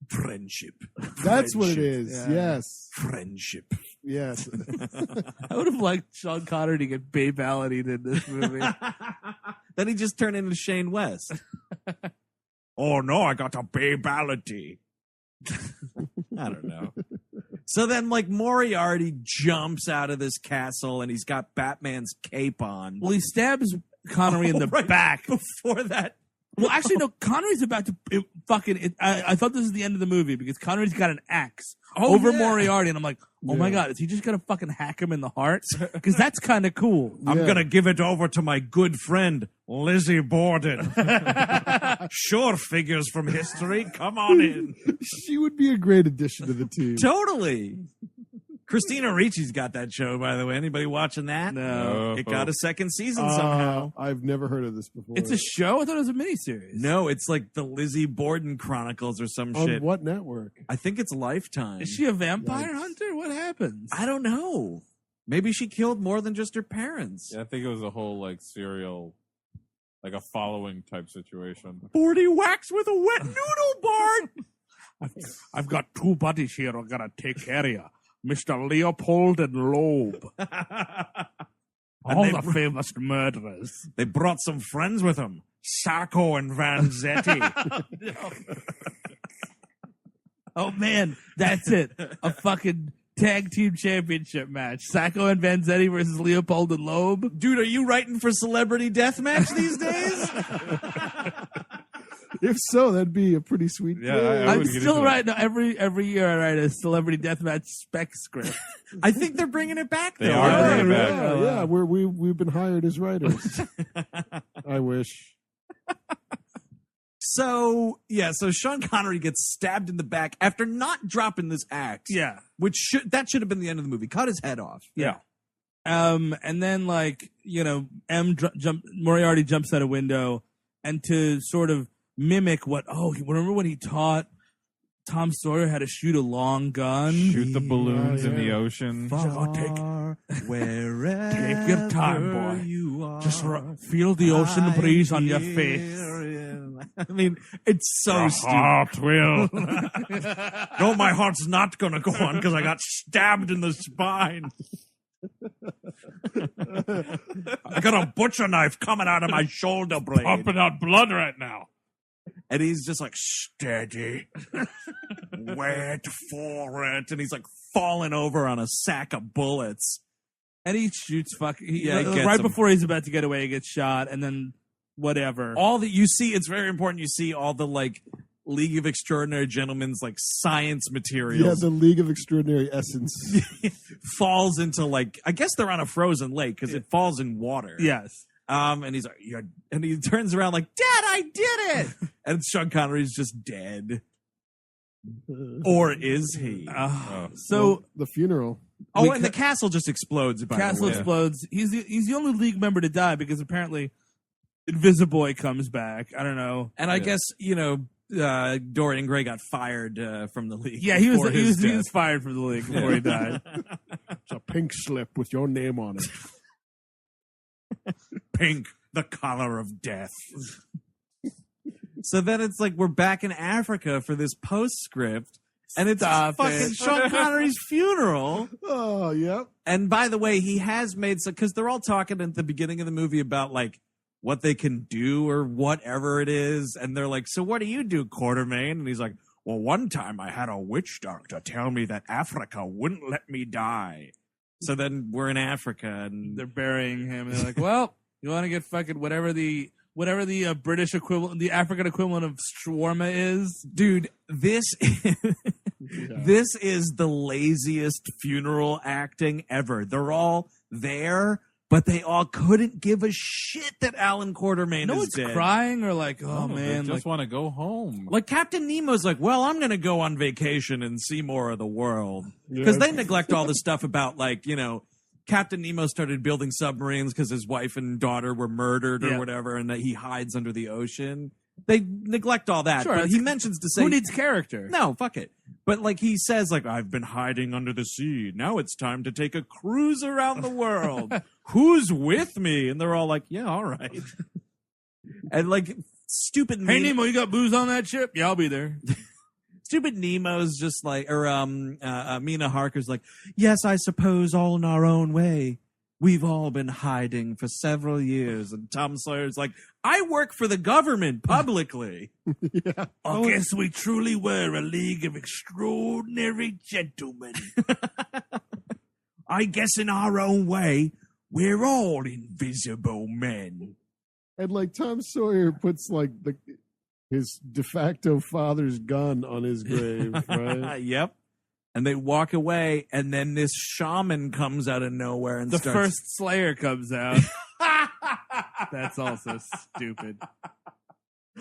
Friendship. That's what it is. Yeah. Yes. Friendship. Yes. I would have liked Sean Connery to get babe-allied in this movie. Then he just turned into Shane West. Oh no, I got a babality. I don't know. So then, like, Moriarty jumps out of this castle and he's got Batman's cape on. Well, he stabs Connery in the Right back. Before that. Well, actually, no. Connery's about to I thought this was the end of the movie because Connery's got an axe over Moriarty, and I'm like, oh my god, is he just gonna fucking hack him in the heart? Because that's kind of cool. I'm going to give it over to my good friend, Lizzie Borden. Sure, figures from history. Come on in. She would be a great addition to the team. Totally. Christina Ricci's got that show, by the way. Anybody watching that? No. It got a second season somehow. I've never heard of this before. It's a show? I thought it was a miniseries. No, it's like the Lizzie Borden Chronicles or some On shit. what network? I think it's Lifetime. Is she a vampire Yikes. hunter? What happens? I don't know. Maybe she killed more than just her parents. Yeah, I think it was a whole like serial, like a following type situation. 40 whacks with a wet noodle, Bart. I've got two buddies here who are going to take care of you. Mr. Leopold and Loeb. All the famous murderers. They brought some friends with them. Sacco and Vanzetti. Oh, man. That's it. A fucking tag team championship match. Sacco and Vanzetti versus Leopold and Loeb. Dude, are you writing for Celebrity Deathmatch these days? If so, that'd be a pretty sweet Yeah, thing. I I'm would get still into writing every year. I write a celebrity deathmatch spec script. I think they're bringing it back, though. They are Yeah, bringing it back. yeah. We've been hired as writers. I wish. So Sean Connery gets stabbed in the back after not dropping this axe. Yeah, Which should have been the end of the movie. Cut his head off. yeah. And then Moriarty jumps out a window, and to sort of mimic remember when he taught Tom Sawyer had to shoot a long gun. Shoot the balloons in the ocean. Far, wherever Take your time, boy. You are, Just feel the ocean breeze on your face. I mean, it's so stupid. Heart will. No, my heart's not going to go on because I got stabbed in the spine. I got a butcher knife coming out of my shoulder blade. Pumping out blood right now. And he's just like, steady. Wait for it. And he's like falling over on a sack of bullets. And he shoots he gets right him. before he's about to get away, he gets shot, and then whatever. All that you see, it's very important you see all the like League of Extraordinary Gentlemen's like science materials. Yeah, the League of Extraordinary Essence. falls into like, I guess they're on a frozen lake because it falls in water. Yes. And he's like, and he turns around like, Dad, I did it. And Sean Connery's just dead. Or is he? So the funeral. and the castle just explodes. By castle the way. explodes. He's the only League member to die because apparently Invisiboy comes back. I don't know. And I guess, Dorian Gray got fired from the League. Yeah, he before his was death. fired from the League before he died. It's a pink slip with your name on it. Pink, the color of death. So then it's like we're back in Africa for this postscript, and it's fucking Sean Connery's funeral. Oh, yep. And by the way, he has made some, because they're all talking at the beginning of the movie about like what they can do or whatever it is, and they're like, "So what do you do, Quartermain?" And he's like, "Well, one time I had a witch doctor tell me that Africa wouldn't let me die." So then we're in Africa, and They're burying him, and they're like, "Well, you want to get fucking whatever the British equivalent, the African equivalent of shawarma is, dude, this this is the laziest funeral acting ever. They're all there, but they all couldn't give a shit that Alan Quartermain no is one's dead. crying or like, oh man, They just want to go home. Like Captain Nemo's like, well, I'm going to go on vacation and see more of the world. Because they neglect all the stuff about like, Captain Nemo started building submarines because his wife and daughter were murdered or whatever, and that he hides under the ocean. They neglect all that. Sure, but he mentions to say, who needs character? no, fuck it. But like he says, like, I've been hiding under the sea. Now it's time to take a cruise around the world. Who's with me? And they're all like, yeah, all right. And like stupid Hey Nemo, you got booze on that ship? Yeah, I'll be there. Stupid Nemo's just like, or Mina Harker's like, yes, I suppose all in our own way. We've all been hiding for several years. And Tom Sawyer's like, I work for the government publicly. I guess we truly were a League of Extraordinary Gentlemen. I guess in our own way, we're all invisible men. And like Tom Sawyer puts like his de facto father's gun on his grave, right? Yep. And they walk away, and then this shaman comes out of nowhere and The starts... first Slayer comes out. That's also stupid.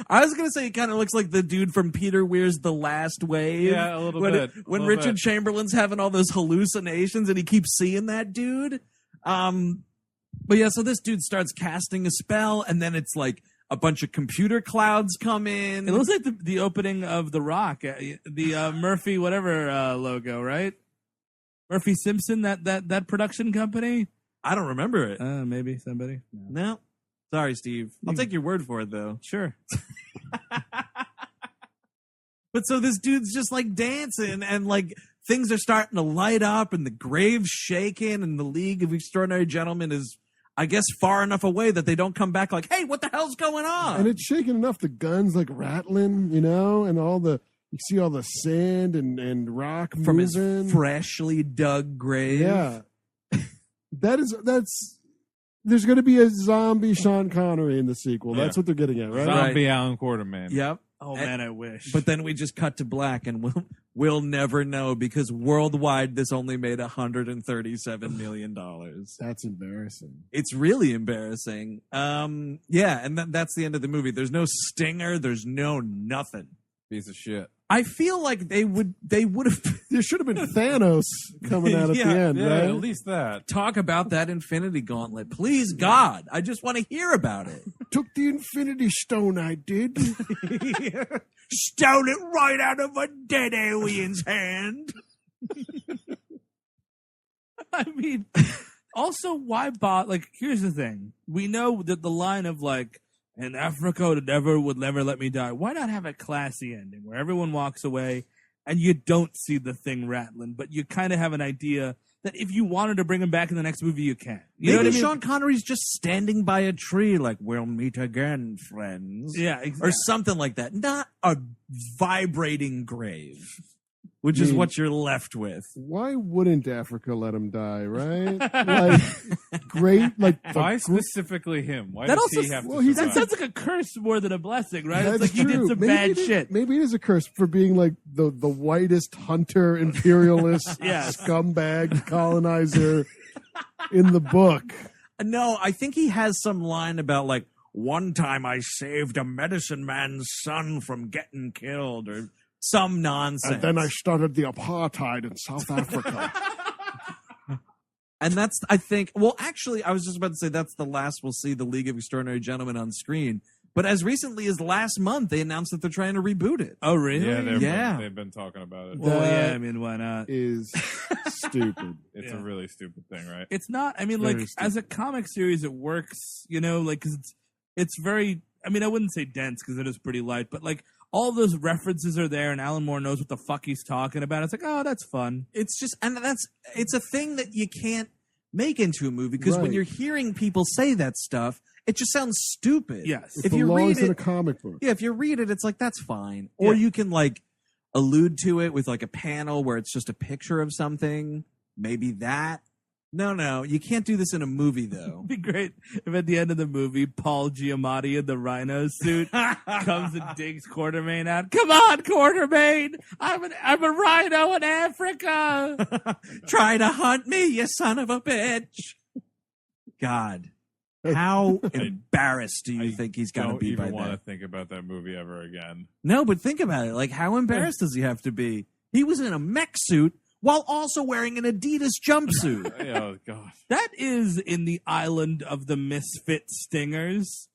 I was going to say he kind of looks like the dude from Peter Weir's The Last Wave. Yeah, a little bit. When Richard Chamberlain's having all those hallucinations and he keeps seeing that dude. But yeah, so this dude starts casting a spell, and then it's like a bunch of computer clouds come in. It looks like the opening of The Rock, the Murphy whatever logo, right? Murphy Simpson, that production company. I don't remember it. Maybe somebody. No. Sorry, Steve. I'll take your word for it, though. Sure. But so this dude's just like dancing, and like things are starting to light up, and the grave's shaking, and the League of Extraordinary Gentlemen is, I guess, far enough away that they don't come back like, hey, what the hell's going on? And it's shaking enough, the guns like rattling, and you see all the sand and rock from moving. his freshly dug grave. Yeah. There's going to be a zombie Sean Connery in the sequel. That's what they're getting at, right? Zombie Alan Quartermain. Yep. Oh man, I wish. But then we just cut to black, and we'll never know, because worldwide this only made $137 million. That's embarrassing. It's really embarrassing. Yeah, and that's the end of the movie. There's no stinger. There's no nothing. Piece of shit. I feel like they would have There should have been Thanos coming out at the end, Yeah, right? at least that. talk about that Infinity Gauntlet. Please, God, I just want to hear about it. Took the Infinity Stone, I did. stole it right out of a dead alien's hand. I mean, also, why bot? Like, here's the thing: we know that the line of like, "In Africa would never let me die." Why not have a classy ending where everyone walks away and you don't see the thing rattling, but you kind of have an idea that if you wanted to bring him back in the next movie, you can. You know what I mean? Sean Connery's just standing by a tree, like, "We'll meet again, friends." Yeah, exactly. Or something like that. Not a vibrating grave, which is what you're left with. Why wouldn't Africa let him die, right? Like, great, like... Why specifically him? Why That does also- he have well, to he's- That survive? sounds like a curse more than a blessing, right? That's It's like he true. did some Maybe bad it is- shit. Maybe it is a curse for being like the whitest hunter, imperialist, Yes. scumbag, colonizer in the book. No, I think he has some line about, like, "One time I saved a medicine man's son from getting killed," or some nonsense. And then I started the apartheid in South Africa. And that's, I think, well, actually, I was just about to say that's the last we'll see the League of Extraordinary Gentlemen on screen. But as recently as last month, they announced that they're trying to reboot it. Oh, really? Yeah, they've been talking about it. Well, That yeah, I mean, why not? is stupid. It's a really stupid thing, right? It's not. I mean, Very like stupid. as a comic series, it works. You know, like 'cause it's very. I mean, I wouldn't say dense because it is pretty light, but like all those references are there, and Alan Moore knows what the fuck he's talking about. It's like, oh, that's fun. It's just, and it's a thing that you can't make into a movie because when Right. you're hearing people say that stuff, it just sounds stupid. Yes. It If you belongs read in a it, comic book. yeah, if you read it, it's like, that's fine. Or Yeah. you can like allude to it with like a panel where it's just a picture of something. Maybe that. No, you can't do this in a movie though. It'd be great if at the end of the movie, Paul Giamatti in the rhino suit comes and digs Quartermain out. Come on, Quartermain! I'm a rhino in Africa. Try to hunt me, you son of a bitch. God. How embarrassed do you think he's got to Don't be by even want to that? think about that movie ever again. No, but think about it. Like, how embarrassed does he have to be? He was in a mech suit while also wearing an Adidas jumpsuit. Oh gosh. That is in the island of the misfit stingers.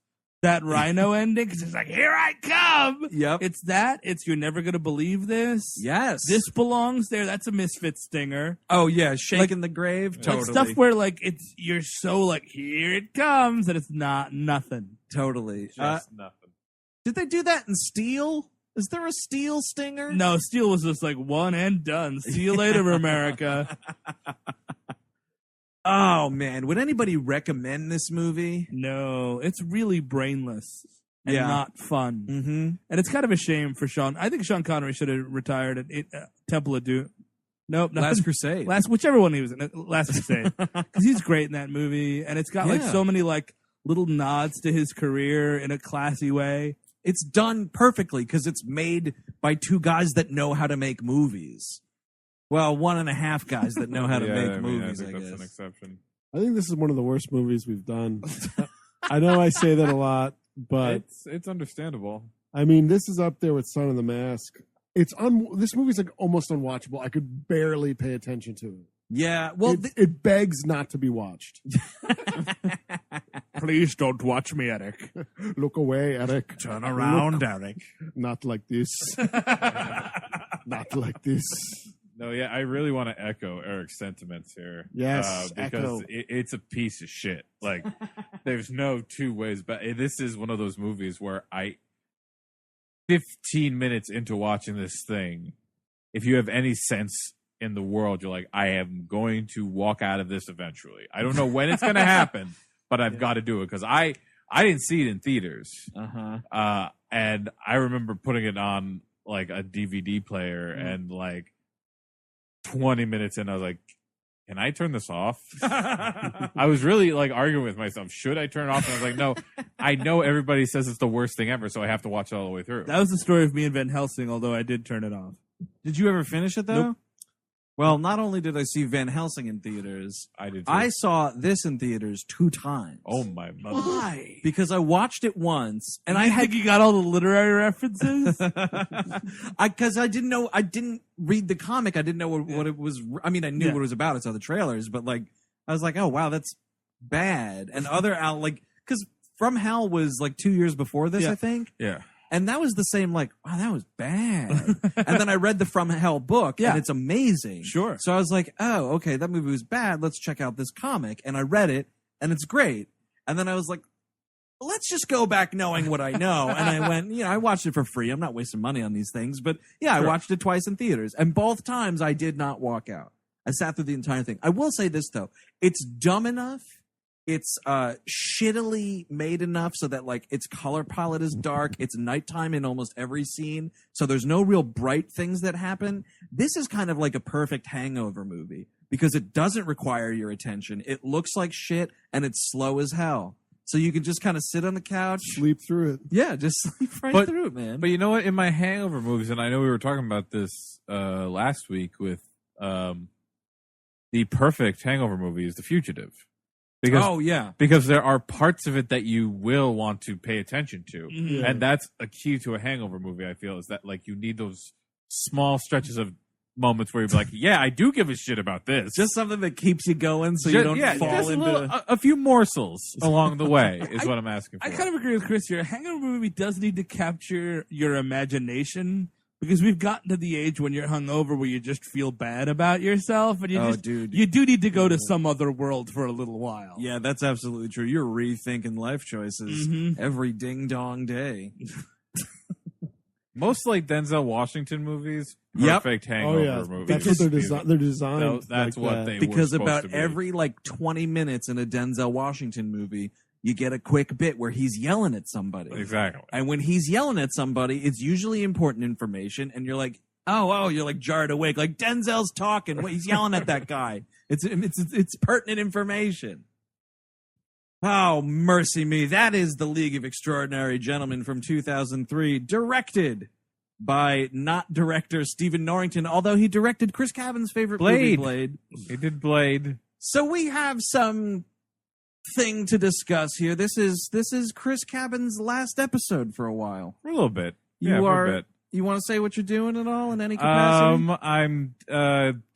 That rhino ending, because it's like, here I come. Yep. It's that. It's you're never gonna believe this. Yes. This belongs there. That's a misfit stinger. Oh yeah, shaking the grave. Totally. Like stuff where like it's you're so like here it comes and it's not nothing. Totally. Just nothing. Did they do that in Steel? Is there a Steel stinger? No, Steel was just like one and done. See you later, America. Oh man, would anybody recommend this movie? No, it's really brainless and Yeah. not fun. Mm-hmm. And it's kind of a shame for Sean. I think Sean Connery should have retired at Temple of Doom. Nope, not Last Crusade. whichever one he was in, Last Crusade, because he's great in that movie, and it's got like Yeah. so many like little nods to his career in a classy way. It's done perfectly because it's made by two guys that know how to make movies. Well, 1.5 guys that know how to make movies, I think that's an guess. exception. I think this is one of the worst movies we've done. I know I say that a lot, but It's understandable. I mean, this is up there with Son of the Mask. This movie's like almost unwatchable. I could barely pay attention to it. Yeah, well, It begs not to be watched. Please don't watch me, Eric. Look away, Eric. turn around, Eric. Not like this. Not like this. No, yeah, I really want to echo Eric's sentiments here. Yes, because echo. it's a piece of shit. Like, there's no two ways. But this is one of those movies where 15 minutes into watching this thing, if you have any sense in the world, you're like, I am going to walk out of this eventually. I don't know when it's going to happen, but I've got to do it because I didn't see it in theaters. Uh-huh. And I remember putting it on like a DVD player and like 20 minutes in, I was like, can I turn this off? I was really like arguing with myself. Should I turn it off? And I was like, no, I know everybody says it's the worst thing ever, so I have to watch it all the way through. That was the story of me and Van Helsing, although I did turn it off. Did you ever finish it, though? Nope. Well, not only did I see Van Helsing in theaters, I did too. I saw this in theaters 2 times. Oh my mother. Why? Because I watched it once, and I I had think you got all the literary references. because I didn't know, I didn't read the comic. I didn't know what it was. I mean, I knew Yeah. what it was about. I saw the trailers, but like, I was like, oh wow, that's bad. And other like, because From Hell was like 2 years before this, Yeah. I think. Yeah. And that was the same, like, wow, that was bad. And then I read the From Hell book, and it's amazing. Sure. So I was like, oh, okay, that movie was bad. Let's check out this comic. And I read it, and it's great. And then I was like, let's just go back knowing what I know. And I went, I watched it for free. I'm not wasting money on these things. But I watched it twice in theaters. And both times I did not walk out. I sat through the entire thing. I will say this, though. It's dumb enough. It's shittily made enough so that, like, its color palette is dark. It's nighttime in almost every scene. So there's no real bright things that happen. This is kind of like a perfect hangover movie because it doesn't require your attention. It looks like shit, and it's slow as hell. So you can just kind of sit on the couch. Sleep through it. Yeah, just sleep right through it, man. But you know what? In my hangover movies, and I know we were talking about this last week with the perfect hangover movie is The Fugitive. Because there are parts of it that you will want to pay attention to. Mm-hmm. And that's a key to a hangover movie, I feel, is that like you need those small stretches of moments where you're like, yeah, I do give a shit about this. Just something that keeps you going so you don't fall into... a few morsels along the way is what I'm asking for. I kind of agree with Chris here. A hangover movie does need to capture your imagination because we've gotten to the age when you're hungover where you just feel bad about yourself and you do need to go to some other world for a little while. Yeah, that's absolutely true. You're rethinking life choices every ding-dong day. Most like Denzel Washington movies, perfect hangover movies. That's what they're designed. No, that's like what that. they because were about supposed to be. every like 20 minutes in a Denzel Washington movie, you get a quick bit where he's yelling at somebody. Exactly. And when he's yelling at somebody, it's usually important information, and you're like, oh, you're like jarred awake. Like Denzel's talking, he's yelling at that guy. It's pertinent information. Oh, mercy me. That is The League of Extraordinary Gentlemen from 2003, directed by not director Stephen Norrington, although he directed Chris Cabin's favorite movie, Blade. He did Blade. So we have some thing to discuss here. This is Chris Cabin's last episode for a while. For a little bit. You want to say what you're doing at all in any capacity? I'm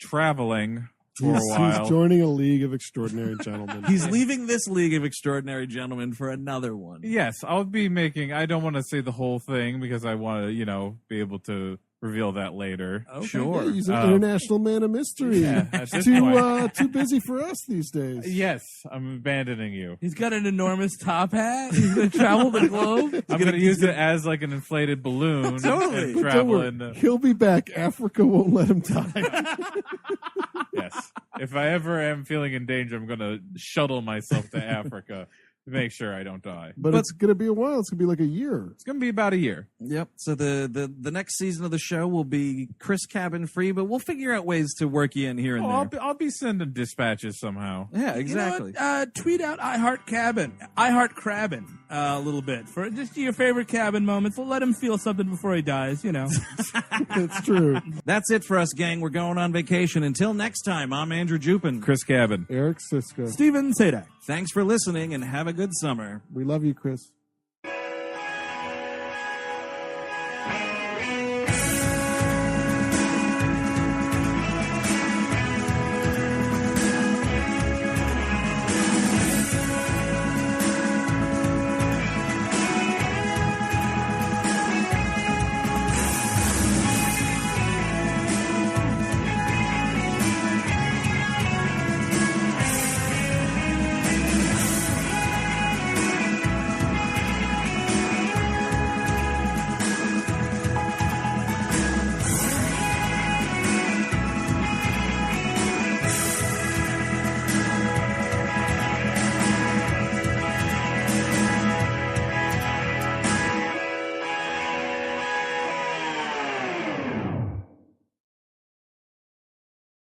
traveling for a while. He's joining a League of Extraordinary Gentlemen. He's leaving this League of Extraordinary Gentlemen for another one. Yes, I'll be making... I don't want to say the whole thing because I want to, be able to reveal that later. Okay. Sure. Yeah, he's an international man of mystery. Yeah, at this point. Too busy for us these days. Yes, I'm abandoning you. He's got an enormous top hat. He's going to travel the globe. I'm going to use it as like an inflated balloon. Totally. And travel He'll be back. Africa won't let him die. Yes. If I ever am feeling in danger, I'm going to shuttle myself to Africa to make sure I don't die. But it's going to be a while. It's going to be like a year. It's going to be about a year. Yep. So the next season of the show will be Chris Cabin free, but we'll figure out ways to work you in here and there. I'll be sending dispatches somehow. Yeah, exactly. You know what? Tweet out I Heart Crabbin a little bit for just your favorite cabin moments. Let him feel something before he dies, It's true. That's it for us, gang. We're going on vacation. Until next time, I'm Andrew Jupin. Chris Cabin. Eric Siska. Steven Sadak. Thanks for listening and have a good summer. We love you, Chris.